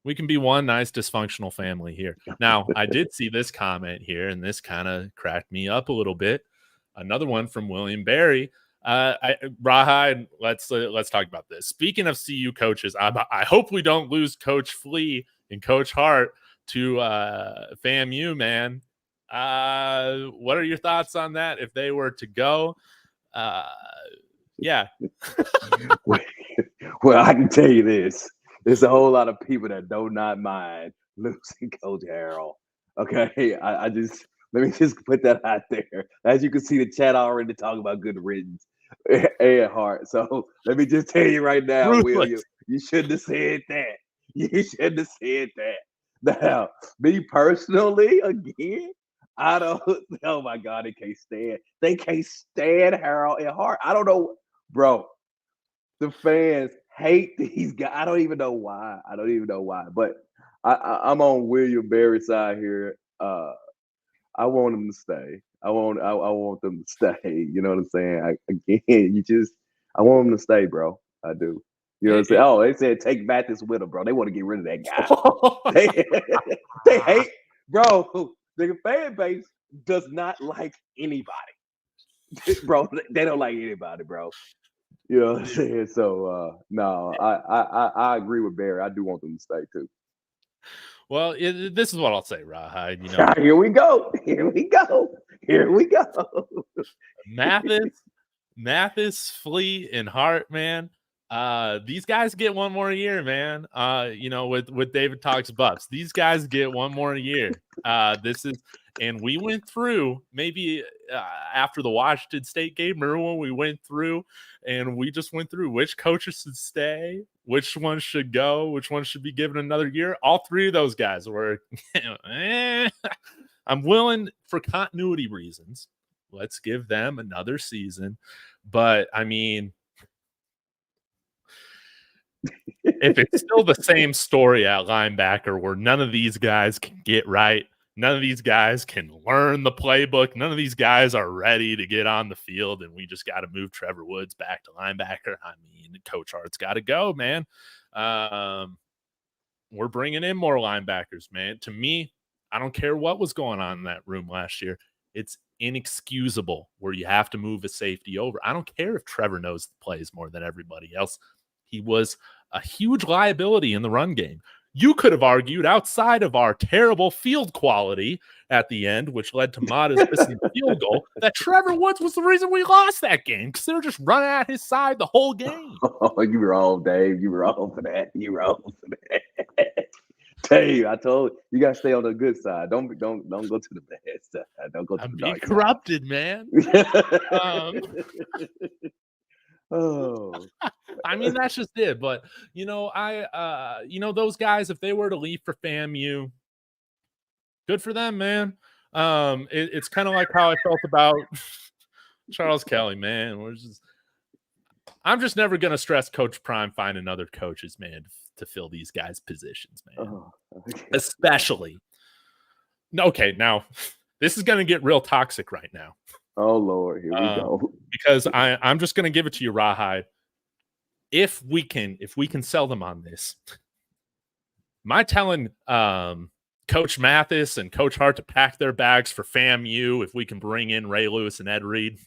we can be one nice dysfunctional family here. Now, I did see this comment here, and this kind of cracked me up a little bit. Another one from William Barry. Rawhide, let's talk about this. Speaking of CU coaches, I hope we don't lose Coach Flea and Coach Hart to FAMU, man. What are your thoughts on that? If they were to go, yeah. Well, I can tell you this. There's a whole lot of people that do not mind losing Coach Harold. Okay, I just let me just put that out there. As you can see, the chat already talking about good riddance and Hart. So let me just tell you right now, William, you shouldn't have said that. You shouldn't have said that. Now, me personally, again, I don't. Oh my God, they can't stand Harold and Hart. I don't know, bro. The fans hate these guys. I don't even know why. But I'm on William Barry's side here. I want them to stay. I want them to stay. You know what I'm saying? I want them to stay, bro. I do. You know what I'm saying? Oh, they said take Mathis with them, bro. They want to get rid of that guy. they hate, bro. The fan base does not like anybody, bro. They don't like anybody, bro. You know what I'm saying? So no, I agree with Barry. I do want them to stay too. Well, this is what I'll say, Rawhide. Here we go. Mathis, Flea, and Hart, man. These guys get one more year, man. With David Talks Buffs, these guys get one more year. And we went through maybe after the Washington State game. Remember when we went through and we just went through which coaches should stay, which ones should go, which ones should be given another year. All three of those guys were, I'm willing for continuity reasons. Let's give them another season. But I mean, if it's still the same story at linebacker where none of these guys can get right, none of these guys can learn the playbook, none of these guys are ready to get on the field, and we just got to move Trevor Woods back to linebacker. I mean, Coach Hart's got to go, man. We're bringing in more linebackers, man. To me, I don't care what was going on in that room last year. It's inexcusable where you have to move a safety over. I don't care if Trevor knows the plays more than everybody else. He was a huge liability in the run game. You could have argued outside of our terrible field quality at the end, which led to Mata's missing the field goal, that Trevor Woods was the reason we lost that game because they were just running at his side the whole game. Oh, you were wrong, Dave. You were wrong for that. Dave, I told you got to stay on the good side. Don't go to the bad side. Don't go to the dark side. Corrupted, man. Oh, I mean, that's just it. But, those guys, if they were to leave for FAMU, good for them, man. It's kind of like how I felt about Charles Kelly, man. I'm just never going to stress Coach Prime find another coaches, man, to fill these guys' positions, man. Oh, okay. Especially. Okay, now, this is going to get real toxic right now. Oh, Lord, here we go. Because I'm just going to give it to you, Rawhide. If we can sell them on this, my telling Coach Mathis and Coach Hart to pack their bags for FAMU if we can bring in Ray Lewis and Ed Reed.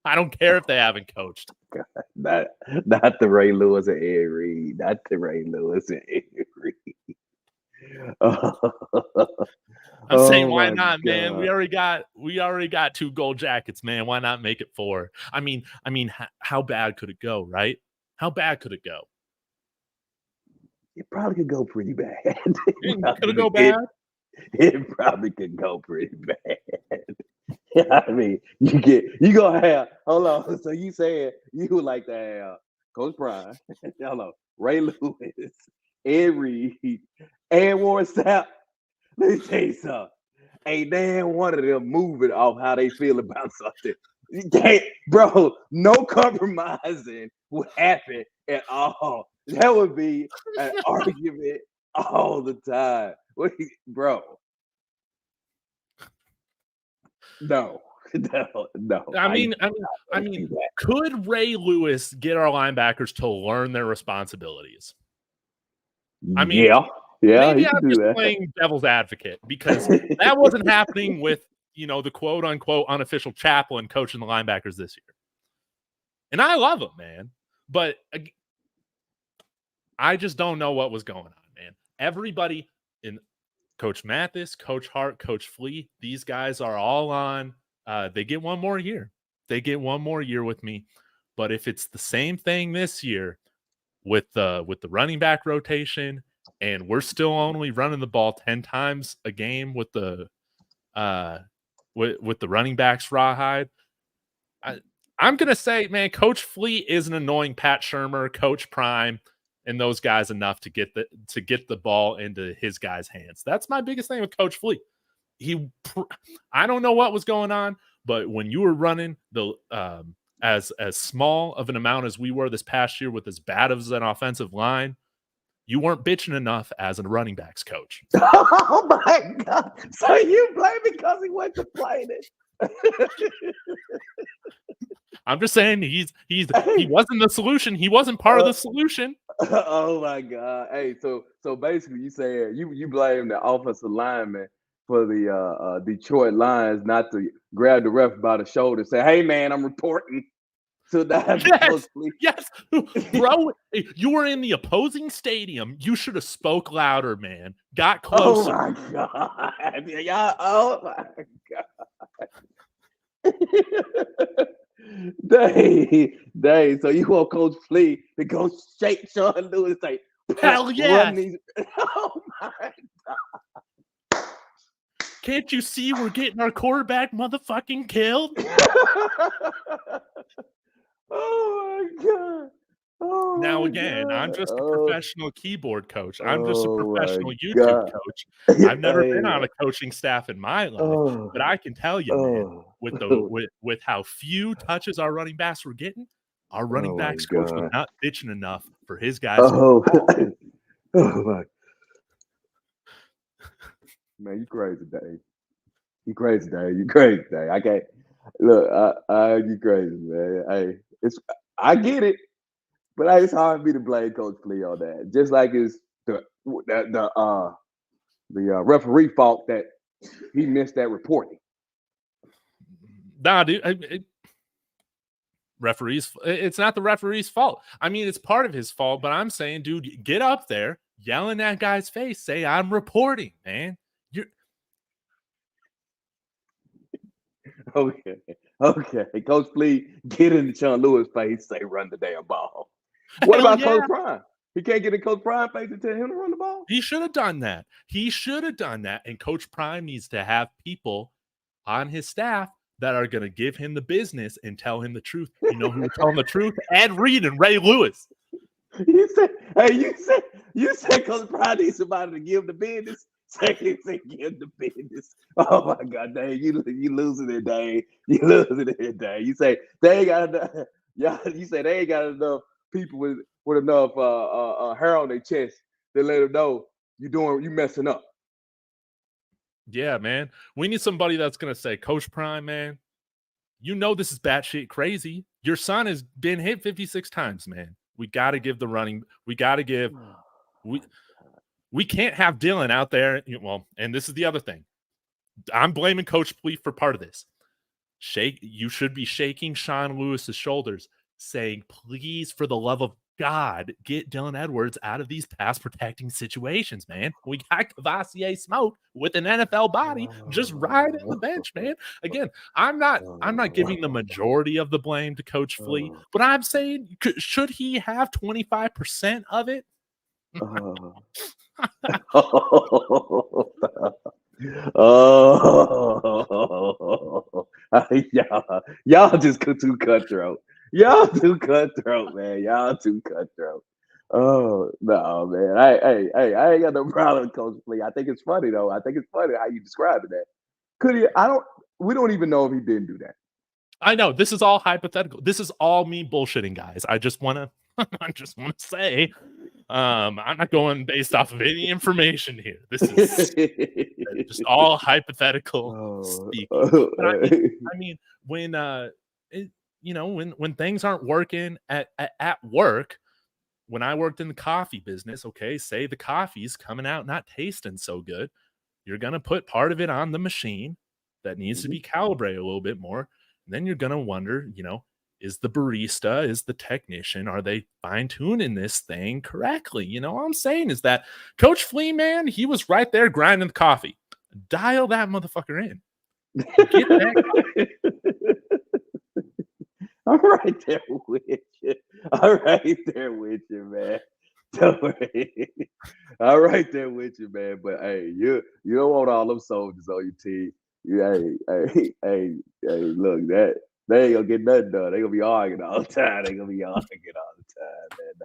I don't care if they haven't coached. God, not the Ray Lewis and Ed Reed. Not the Ray Lewis and Ed Reed. I'm saying, why my not, man? We God. already got 2 gold jackets, man. Why not make it 4? I mean, how bad could it go, right? How bad could it go? It probably could go pretty bad. Could it go bad? It probably could go pretty bad. I mean, you gonna have hold on. So you saying you would like to have Coach Prime, hold on, Ray Lewis, Ed Reed, and Warren Sapp. Let me tell you something. Ain't damn one of them moving off how they feel about something. Bro, no compromising would happen at all. That would be an argument all the time. Bro, no, no. I mean, could Ray Lewis get our linebackers to learn their responsibilities? I mean, yeah, he maybe can I'm do just that. playing devil's advocate because that wasn't happening with, the quote unquote unofficial chaplain coaching the linebackers this year. And I love him, man. But I just don't know what was going on, man. Everybody in Coach Mathis, Coach Hart, Coach Flea, these guys are all on. They get one more year. They get one more year with me. But if it's the same thing this year with the running back rotation, and we're still only running the ball 10 times a game with the with the running backs rawhide, I'm gonna say, man, Coach Flea is an annoying Pat Shurmur, Coach Prime, and those guys enough to get the ball into his guys' hands. That's my biggest thing with Coach Flea. I don't know what was going on, but when you were running the as small of an amount as we were this past year with as bad as an offensive line, you weren't bitching enough as a running backs coach. Oh my God! So you blame me because he went complaining? I'm just saying he wasn't the solution. He wasn't part of the solution. Oh my God! Hey, so basically, you saying you blame the offensive lineman for the Detroit Lions not to grab the ref by the shoulder and say, "Hey, man, I'm reporting." So that yes, bro, you were in the opposing stadium. You should have spoke louder, man. Got closer. Oh my God! Yeah. Oh my God! Dang. So you want Coach Flea to go shake Sean Lewis and say, "Hell yeah!" Run these. Oh my God! Can't you see we're getting our quarterback motherfucking killed? Oh my God! Oh now, my again, God. I'm just a professional keyboard coach. I'm just a Oh professional my YouTube God. coach. I've never been on a coaching staff in my life, but I can tell you, man, with how few touches our running backs were getting, our running backs coach was not bitching enough for his guys. Oh my. Man, you crazy, Dave. You crazy, Dave. You crazy, Dave. I can't look. You crazy, man. I get it, but it's hard for me to blame Coach Flea on that. Just like it's the referee fault that he missed that reporting. Nah, dude. Referees, it's not the referee's fault. I mean, it's part of his fault, but I'm saying, dude, get up there, yell in that guy's face, say, "I'm reporting, man." Okay. Coach Flea, get into Sean Lewis' face, say, "Run the damn ball." What about Coach Prime? He can't get in Coach Prime face and tell him to run the ball? He should have done that. And Coach Prime needs to have people on his staff that are going to give him the business and tell him the truth. You know who's telling the truth? Ed Reed and Ray Lewis. You said Coach Prime needs somebody to give the business. Say give the business. Oh my God, Dave, you losing it, Dave. You losing it, Dave. You say they ain't got enough. Yeah, you say they ain't got enough people with enough hair on their chest to let them know you messing up. Yeah, man. We need somebody that's gonna say, "Coach Prime, man, you know this is batshit crazy. Your son has been hit 56 times, man. We got to give the running. We got to give. We can't have Dylan out there. Well, and this is the other thing. I'm blaming Coach Flea for part of this. You should be shaking Sean Lewis's shoulders, saying, "Please, for the love of God, get Dylan Edwards out of these pass protecting situations, man. We got Cavassier Smoke with an NFL body just ride in the bench, man. Again, I'm not giving the majority of the blame to Coach Flea, but I'm saying should he have 25% of it? Oh, y'all just too cutthroat. Y'all too cutthroat, man. Y'all too cutthroat. Oh no, man. I ain't got no problem with Coach Flea. I think it's funny though. I think it's funny how you described that. Could he? We don't even know if he didn't do that. I know this is all hypothetical. This is all me bullshitting, guys. I just want to say, I'm not going based off of any information here. This is just all hypothetical speaking. But I mean, when when things aren't working at work, when I worked in the coffee business, okay, say the coffee's coming out not tasting so good, you're gonna put part of it on the machine that needs to be calibrated a little bit more. And then you're gonna wonder, is the barista, is the technician, are they fine-tuning this thing correctly? All I'm saying is that Coach Flea, man, he was right there grinding the coffee. Dial that motherfucker in. Get that I'm right there with you. I'm right there with you, man. Don't worry. I'm right there with you, man. But hey, you don't want all them soldiers on your team. Hey, look, that they ain't gonna get nothing done. They gonna be arguing all the time. They gonna be arguing all the time, man.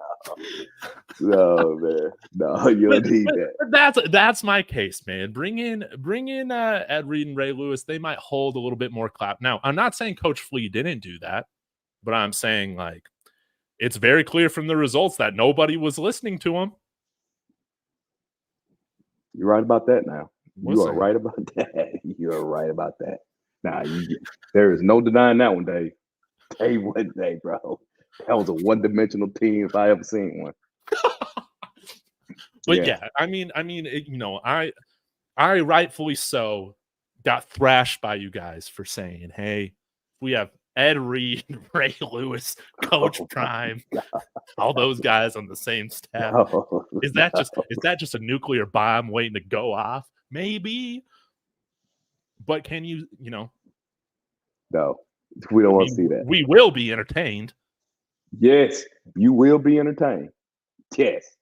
No, man. No, you don't need that. That's my case, man. Bring in Ed Reed and Ray Lewis. They might hold a little bit more clap. Now, I'm not saying Coach Flea didn't do that, but I'm saying like it's very clear from the results that nobody was listening to him. You're right about that now. You are right about that. You are right about that. Nah, there is no denying that one, Dave. Dave, one day, bro. That was a one-dimensional team if I ever seen one. But yeah, I mean, I rightfully so got thrashed by you guys for saying, hey, we have Ed Reed, Ray Lewis, Coach Prime, all those guys on the same staff. Is that just a nuclear bomb waiting to go off? Maybe. But can you, No, we don't want to see that. We will be entertained. Yes, you will be entertained. Yes,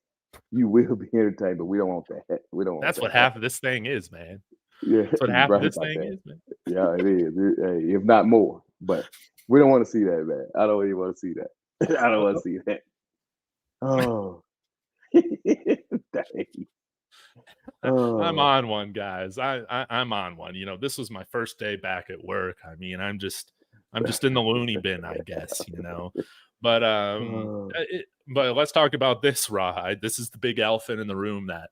you will be entertained, but we don't want that. We don't want That's what half of this thing is, man. Yeah, that's what half of this thing is, man. Yeah, it is. Hey, if not more. But we don't want to see that, man. I don't even want to see that. I don't want to see that. Oh. I'm on one, guys. I'm on one. This was my first day back at work. I mean, I'm just in the loony bin, I guess, But but let's talk about this, Rawhide. This is the big elephant in the room that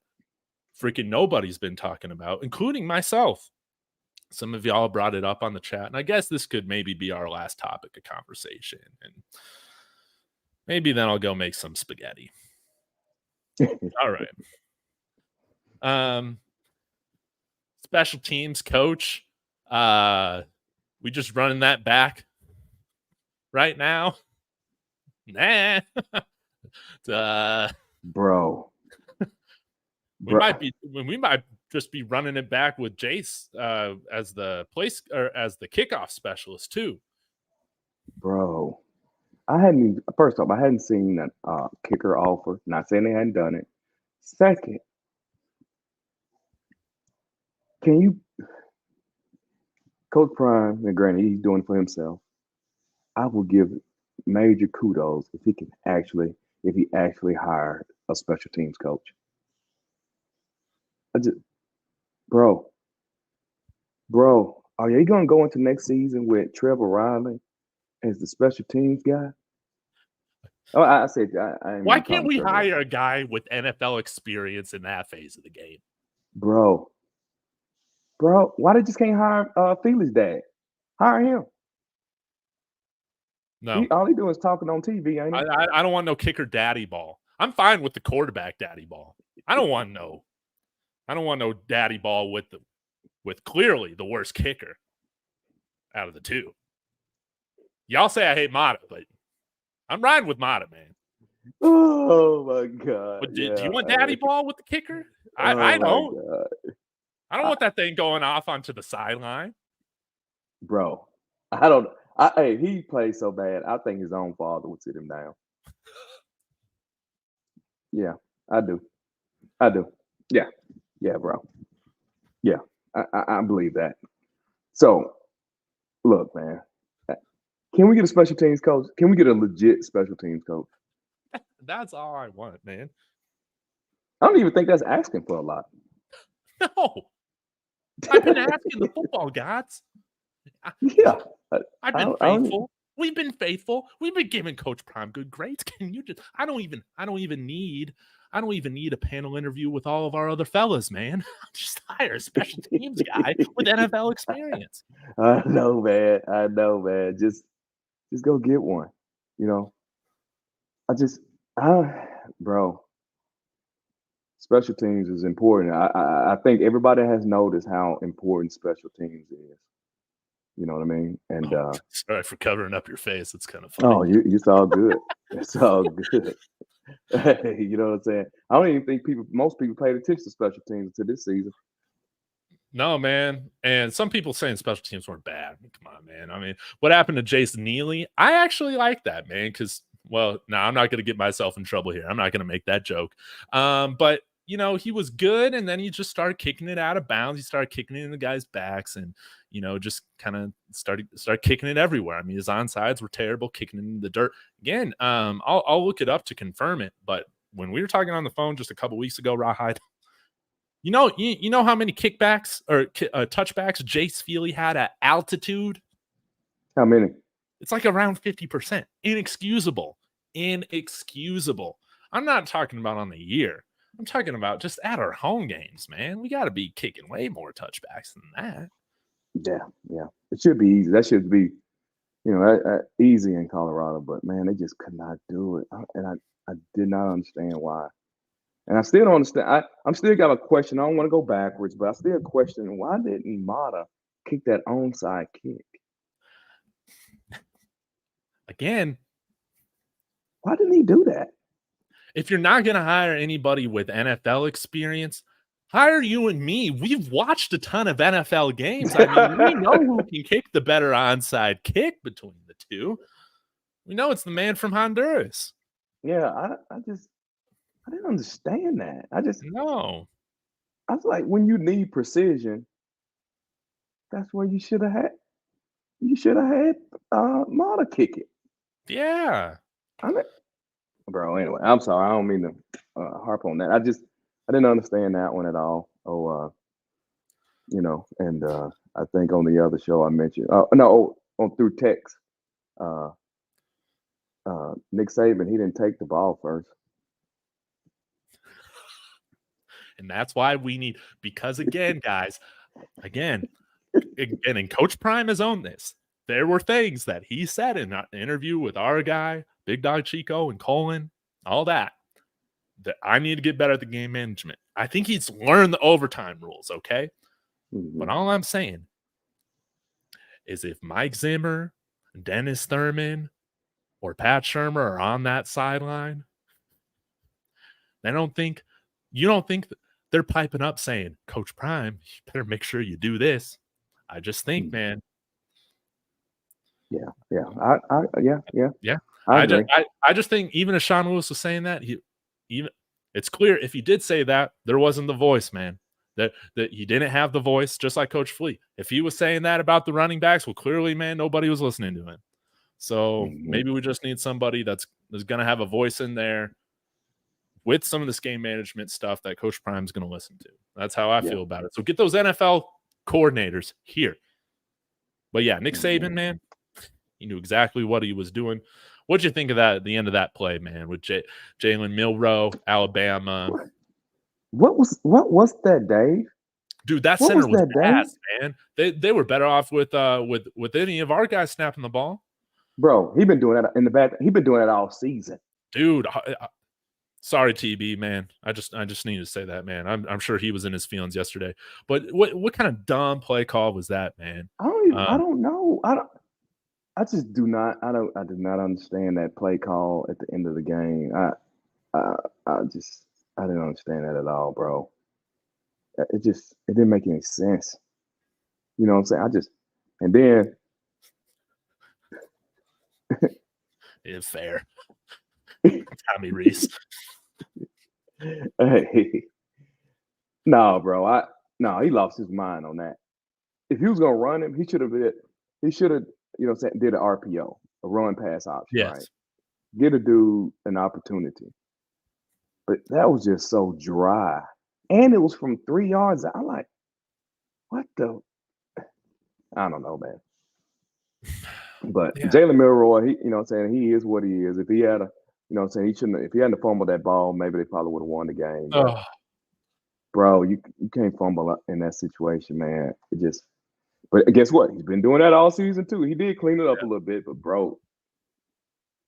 freaking nobody's been talking about, including myself. Some of y'all brought it up on the chat, and I guess this could maybe be our last topic of conversation. And maybe then I'll go make some spaghetti. All right. Special teams coach. We just running that back right now. Nah. Bro. We might just be running it back with Jace as the kickoff specialist too. Bro. First off, I hadn't seen a kicker offer. Not saying they hadn't done it. Second, can you, Coach Prime, and granted, he's doing it for himself. I will give major kudos if he actually hired a special teams coach. Bro, are you gonna go into next season with Trevor Riley as the special teams guy? Oh, I said, why can't we hire a guy with NFL experience in that phase of the game? Bro, why they just can't hire Felix' dad? Hire him. No, all he doing is talking on TV, ain't he? I don't want no kicker daddy ball. I'm fine with the quarterback daddy ball. I don't want no daddy ball with clearly the worst kicker out of the two. Y'all say I hate Mata, but I'm riding with Mata, man. Oh my God! Do Yeah. you want daddy ball with the kicker? Oh I my don't. God, I don't want that thing going off onto the sideline. bro! I don't. Hey, he plays so bad. I think his own father would sit him down. Yeah, I do. I do. Yeah, yeah, bro. Yeah, I believe that. So, look, man. Can we get a special teams coach? Can we get a legit special teams coach? That's all I want, man. I don't even think that's asking for a lot. No, I've been asking the football gods. Yeah, I've been I don't. faithful. We've been faithful. We've been giving Coach Prime good grades. Can you just? I don't even need a panel interview with all of our other fellas, man. Just hire a special teams guy with NFL experience. I know, man. I know, man. Just go get one. You know, I just, bro. Special teams is important. I think everybody has noticed how important special teams is. You know what I mean? And Oh, sorry for covering up your face. It's kind of funny. oh, it's all good. It's all good. You know what I'm saying? I don't even think most people paid attention to special teams until this season. No, man. And some people saying special teams weren't bad. Come on, man. I mean, what happened to Jason Neely? I actually like that, man, because, well, no, I'm not going to get myself in trouble here. I'm not going to make that joke. But, you know, he was good, and then he just started kicking it out of bounds. He started kicking it in the guys' backs and, you know, just kind of started kicking it everywhere. I mean, his onsides were terrible, kicking it in the dirt. Again, I'll look it up to confirm it. But when we were talking on the phone just a couple weeks ago, Rawhide, you know how many kickbacks or touchbacks Jace Feely had at altitude? How many? It's like around 50%. Inexcusable. I'm not talking about on the year. I'm talking about just at our home games, man. We got to be kicking way more touchbacks than that. Yeah. It should be easy. That should be, easy in Colorado. But man, they just could not do it, and I did not understand why. And I still don't understand. I'm still got a question. I don't want to go backwards, but I still question why didn't Mata kick that onside kick? Again, why didn't he do that? If you're not going to hire anybody with NFL experience, hire you and me. We've watched a ton of NFL games. I mean, we know who can kick the better onside kick between the two. We know it's the man from Honduras. Yeah, I didn't understand that. No. I was like, when you need precision, that's where you should have had. You should have had Mata kick it. Yeah. Bro. Anyway, I'm sorry. I don't mean to harp on that. I didn't understand that one at all. And I think on the other show I mentioned, on through text, Nick Saban, he didn't take the ball first. And that's why we need, because again, guys, and Coach Prime has owned this. There were things that he said in an interview with our guy, Big Dog Chico and Colin, all that I need to get better at the game management. I think he's learned the overtime rules, okay? Mm-hmm. But all I'm saying is if Mike Zimmer, Dennis Thurman, or Pat Shermer are on that sideline, you don't think they're piping up saying, Coach Prime, you better make sure you do this. I just think, man. Yeah. I agree. I just think even if Sean Lewis was saying that, it's clear if he did say that, there wasn't the voice, man. That he didn't have the voice, just like Coach Flea. If he was saying that about the running backs, well, clearly, man, nobody was listening to him. So maybe we just need somebody that's going to have a voice in there with some of this game management stuff that Coach Prime's going to listen to. That's how I feel about it. So get those NFL coordinators here. But yeah, Nick Saban, man, he knew exactly what he was doing. What'd you think of that at the end of that play, man, with Jalen Milroe, Alabama? What was that, Dave? Dude, that center was ass, man. They were better off with any of our guys snapping the ball. Bro, he been doing that in the back. He been doing it all season. Dude, sorry, TB, man. I just need to say that, man. I'm sure he was in his feelings yesterday. But what kind of dumb play call was that, man? I don't know. I just do not. I do not understand that play call at the end of the game. I, I didn't understand that at all, bro. It didn't make any sense. You know what I'm saying? And then It's fair. Tommy Reese. hey, no, bro. No, he lost his mind on that. If he was gonna run him, he should have, you know what I'm saying, did an RPO, a run pass option, right? Yes. Get a dude an opportunity. But that was just so dry. And it was from 3 yards. I'm like, what the I don't know, man. But Yeah. Jalen Milroy, you know what I'm saying, he is what he is. If he had you know what I'm saying, if he hadn't fumbled that ball, maybe they probably would have won the game. But Oh, bro, you can't fumble in that situation, man. But guess what? He's been doing that all season too. He did clean it up a little bit, but bro,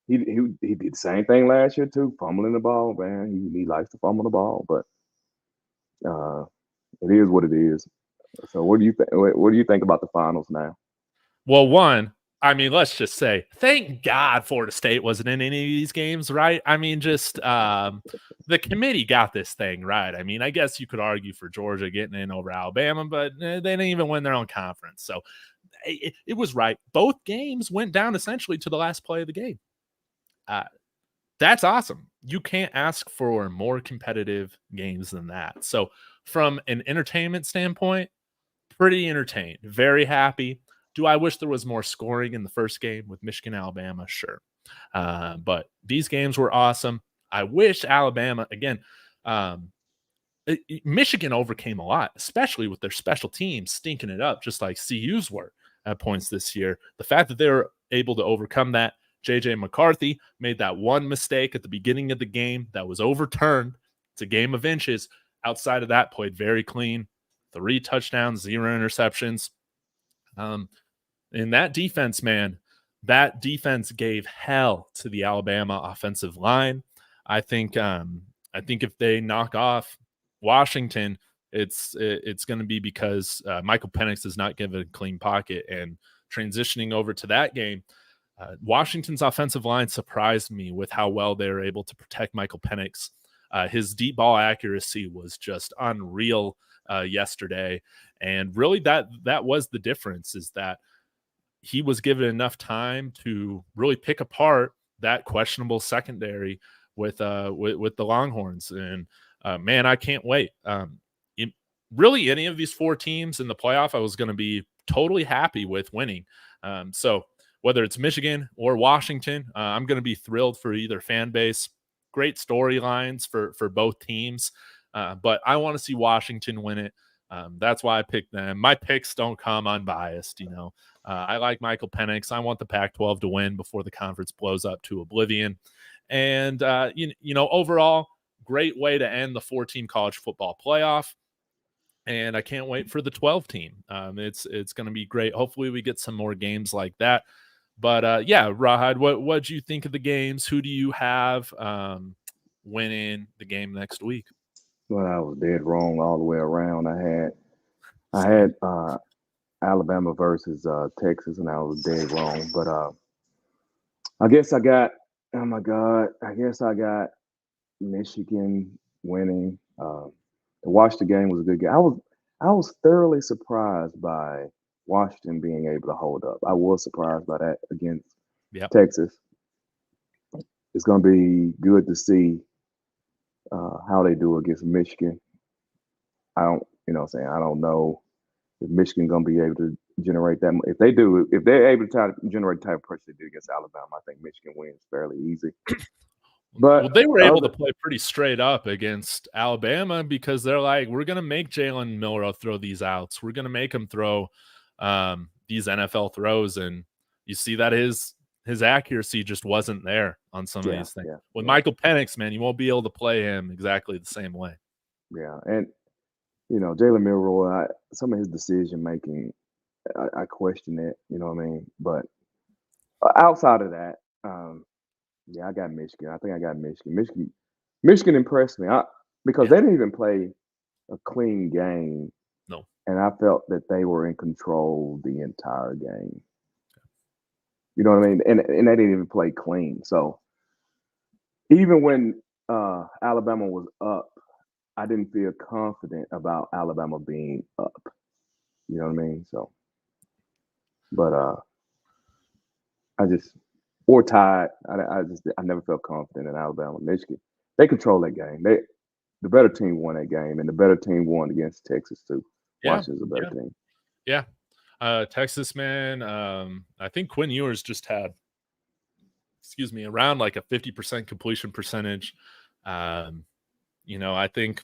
he did the same thing last year too, fumbling the ball, man. He likes to fumble the ball, but uh, it is what it is. So what do you think? What do you think about the finals now? well, one, I mean, let's just say, thank God Florida State wasn't in any of these games, right? I mean, just the committee got this thing right. I mean, I guess you could argue for Georgia getting in over Alabama, but they didn't even win their own conference. So it was right. Both games went down essentially to the last play of the game. Uh, that's awesome. You can't ask for more competitive games than that. So, from an entertainment standpoint, pretty entertained, very happy. Do I wish there was more scoring in the first game with Michigan, Alabama? Sure. But these games were awesome. I wish Alabama, again, um, Michigan overcame a lot, especially with their special teams stinking it up, just like CU's were at points this year. The fact that they were able to overcome that, JJ McCarthy made that one mistake at the beginning of the game that was overturned. It's a game of inches. Outside of that, played very clean. 3 touchdowns, 0 interceptions. And that defense, man, that defense gave hell to the Alabama offensive line. I think if they knock off Washington, it's going to be because Michael Penix does not give a clean pocket. And transitioning over to that game, Washington's offensive line surprised me with how well they were able to protect Michael Penix. His deep ball accuracy was just unreal yesterday, and really that was the difference. Is that he was given enough time to really pick apart that questionable secondary with the Longhorns. And man, I can't wait. Really, any of these 4 teams in the playoff, I was going to be totally happy with winning. So whether it's Michigan or Washington, I'm going to be thrilled for either fan base. Great storylines for both teams, but I want to see Washington win it. That's why I picked them. My picks don't come unbiased, you know. I like Michael Penix. I want the Pac-12 to win before the conference blows up to oblivion. And you know, overall, great way to end the 4-team college football playoff. And I can't wait for the 12 team. It's going to be great. Hopefully, we get some more games like that. But yeah, Rahad, what do you think of the games? Who do you have winning the game next week? Well, I was dead wrong all the way around. I Same. had Alabama versus Texas, and I was dead wrong. But I guess I got. Oh my God! I guess I got Michigan winning. To watch the game was a good game. I was thoroughly surprised by Washington being able to hold up. I was surprised by that against Yep. Texas. It's going to be good to see how they do against Michigan. I don't, you know, what I'm saying I don't know if Michigan going to be able to generate that. If they do, if they're able to try to generate the type of pressure they do against Alabama, I think Michigan wins fairly easy. Well, But they were able to play pretty straight up against Alabama because they're like, we're going to make Jalen Milroe throw these outs. We're going to make him throw these NFL throws. And you see that his accuracy just wasn't there on some of these things. With Michael Penix, man, you won't be able to play him exactly the same way. Yeah. And, you know, Jalen Milroy, some of his decision making, I question it, you know what I mean? But outside of that, yeah, I got Michigan. I think I got Michigan. Michigan impressed me because they didn't even play a clean game, No. and I felt that they were in control the entire game. You know what I mean? And they didn't even play clean. So even when Alabama was up, I didn't feel confident about Alabama being up. You know what I mean? So, but I just or tied. I never felt confident in Alabama. Michigan, they control that game. The better team won that game, and the better team won against Texas too. Yeah, Washington's a better team. Yeah. Texas, man. I think Quinn Ewers just had, around like a 50% completion percentage. I think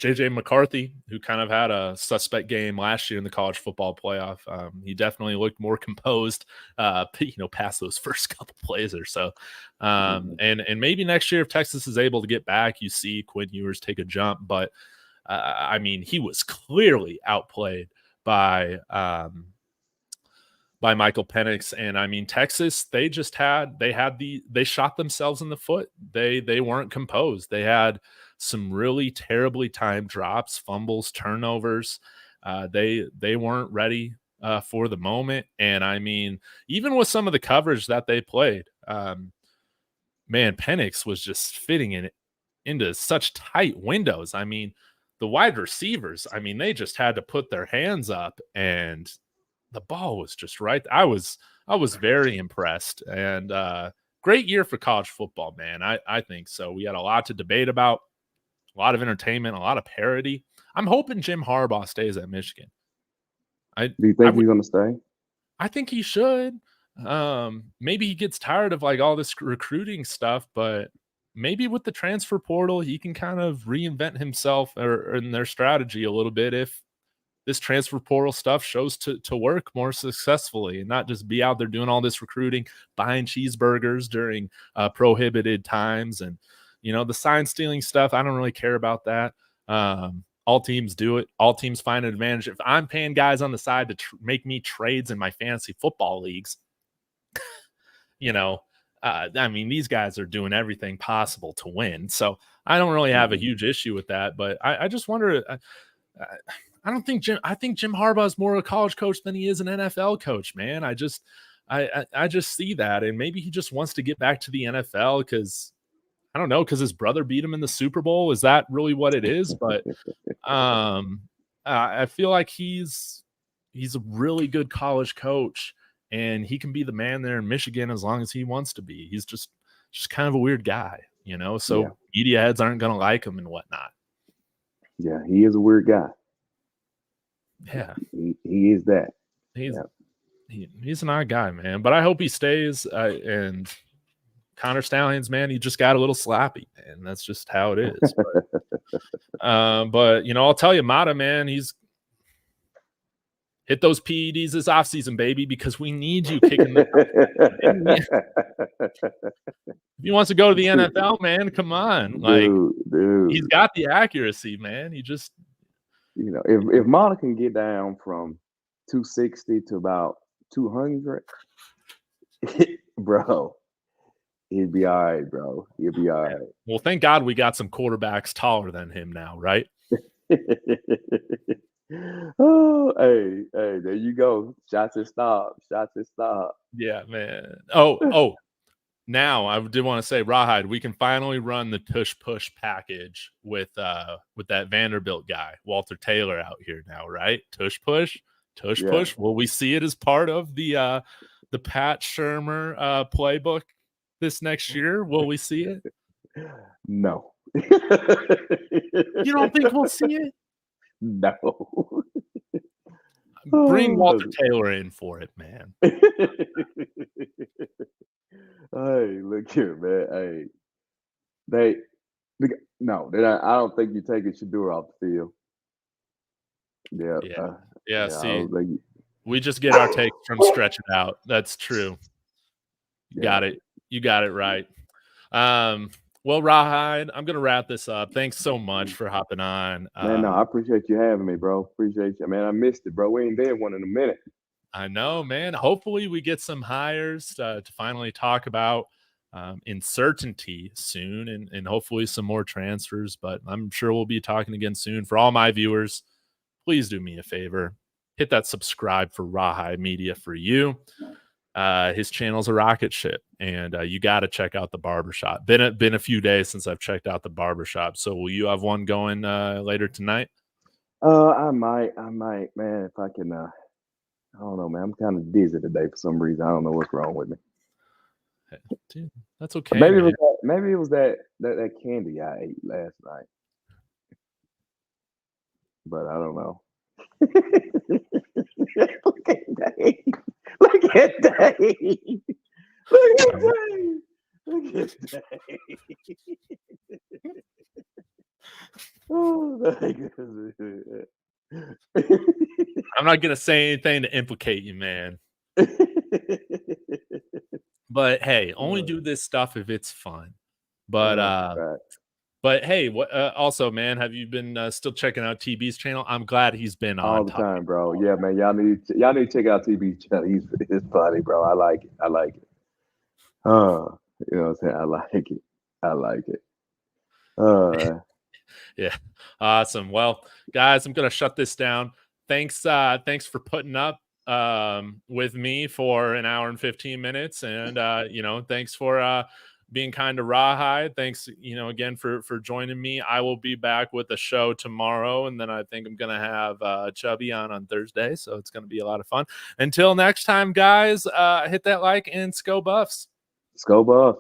JJ McCarthy, who kind of had a suspect game last year in the college football playoff, he definitely looked more composed, past those first couple plays or so. And maybe next year, if Texas is able to get back, you see Quinn Ewers take a jump. But he was clearly outplayed by Michael Penix. And Texas, they shot themselves in the foot. They weren't composed. They had some really terribly timed drops, fumbles, turnovers. They weren't ready for the moment. And even with some of the coverage that they played, Penix was just fitting into such tight windows. The wide receivers, they just had to put their hands up, and the ball was just right. I was very impressed, and great year for college football, man. I think so. We had a lot to debate about, a lot of entertainment, a lot of parody. I'm hoping Jim Harbaugh stays at Michigan. Do you think he's going to stay? I think he should. Maybe he gets tired of like all this recruiting stuff, but maybe with the transfer portal, he can kind of reinvent himself or in their strategy a little bit if this transfer portal stuff shows to work more successfully and not just be out there doing all this recruiting, buying cheeseburgers during prohibited times. And, the sign stealing stuff, I don't really care about that. All teams do it. All teams find an advantage. If I'm paying guys on the side to make me trades in my fantasy football leagues, these guys are doing everything possible to win. So I don't really have a huge issue with that, but I just wonder, I think Jim Harbaugh is more a college coach than he is an NFL coach, man. I just see that. And maybe he just wants to get back to the NFL because I don't know, because his brother beat him in the Super Bowl. Is that really what it is? But I feel like he's a really good college coach, and he can be the man there in Michigan as long as he wants to be. He's just kind of a weird guy, so media heads aren't going to like him and whatnot. Yeah, he is a weird guy. Yeah, he is that. He's an odd guy, man. But I hope he stays. And Connor Stallions, man, he just got a little sloppy, and that's just how it is. But I'll tell you, Mata, man, he's hit those PEDs this offseason, baby, because we need you kicking the if he wants to go to the NFL, man, come on. Dude. He's got the accuracy, man. He just if Mata can get down from 260 to about 200, bro, he'd be all right, bro. He'll be all right. Well, thank God we got some quarterbacks taller than him now, right? Oh, hey, there you go. Shots and stop. Yeah, man. Oh. Now I did want to say, Rawhide, we can finally run the tush push package with that Vanderbilt guy, Walter Taylor, out here now, right? Tush push. Will we see it as part of the Pat Shurmur playbook this next year? Will we see it? No. You don't think we'll see it? No. Bring Walter Taylor in for it, man. Hey, look here, man. Hey, I don't think you're taking Shador off the field. Yeah. See, we just get our takes from Stretch It Out. That's true. You got it right. Well, Rawhide, I'm gonna wrap this up. Thanks so much for hopping on. Man, no, I appreciate you having me, bro. Appreciate you, man. I missed it, bro. We ain't did one in a minute. I know, man. Hopefully we get some hires to finally talk about uncertainty soon, and hopefully some more transfers. But I'm sure we'll be talking again soon. For all my viewers, please do me a favor. Hit that subscribe for Rawhide Media for you. His channel's a rocket ship, and you got to check out the barbershop. Been a few days since I've checked out the barbershop. So will you have one going later tonight? I might, man. If I can, I don't know, man. I'm kind of dizzy today for some reason. I don't know what's wrong with me. Dude, that's okay. Maybe Man. it was that candy I ate last night, but I don't know. Look at Dave. Look at Dave. Look at Dave. Look at Dave. Oh my goodness. I'm not gonna say anything to implicate you, man. But hey, only do this stuff if it's fun. But right. but hey, what also, man, have you been still checking out TB's channel? I'm glad he's been All on the top. time, bro. Yeah, man. Y'all need to check out TB's channel. He's funny, bro. I like it. You know what I'm saying? I like it. Yeah. Awesome. Well, guys, I'm gonna shut this down. Thanks for putting up with me for an hour and 15 minutes. And thanks for being kind of rawhide. Thanks, again for joining me. I will be back with a show tomorrow, and then I think I'm gonna have Chubby on Thursday. So it's gonna be a lot of fun. Until next time, guys, hit that like and Sco Buffs. Sco Buff.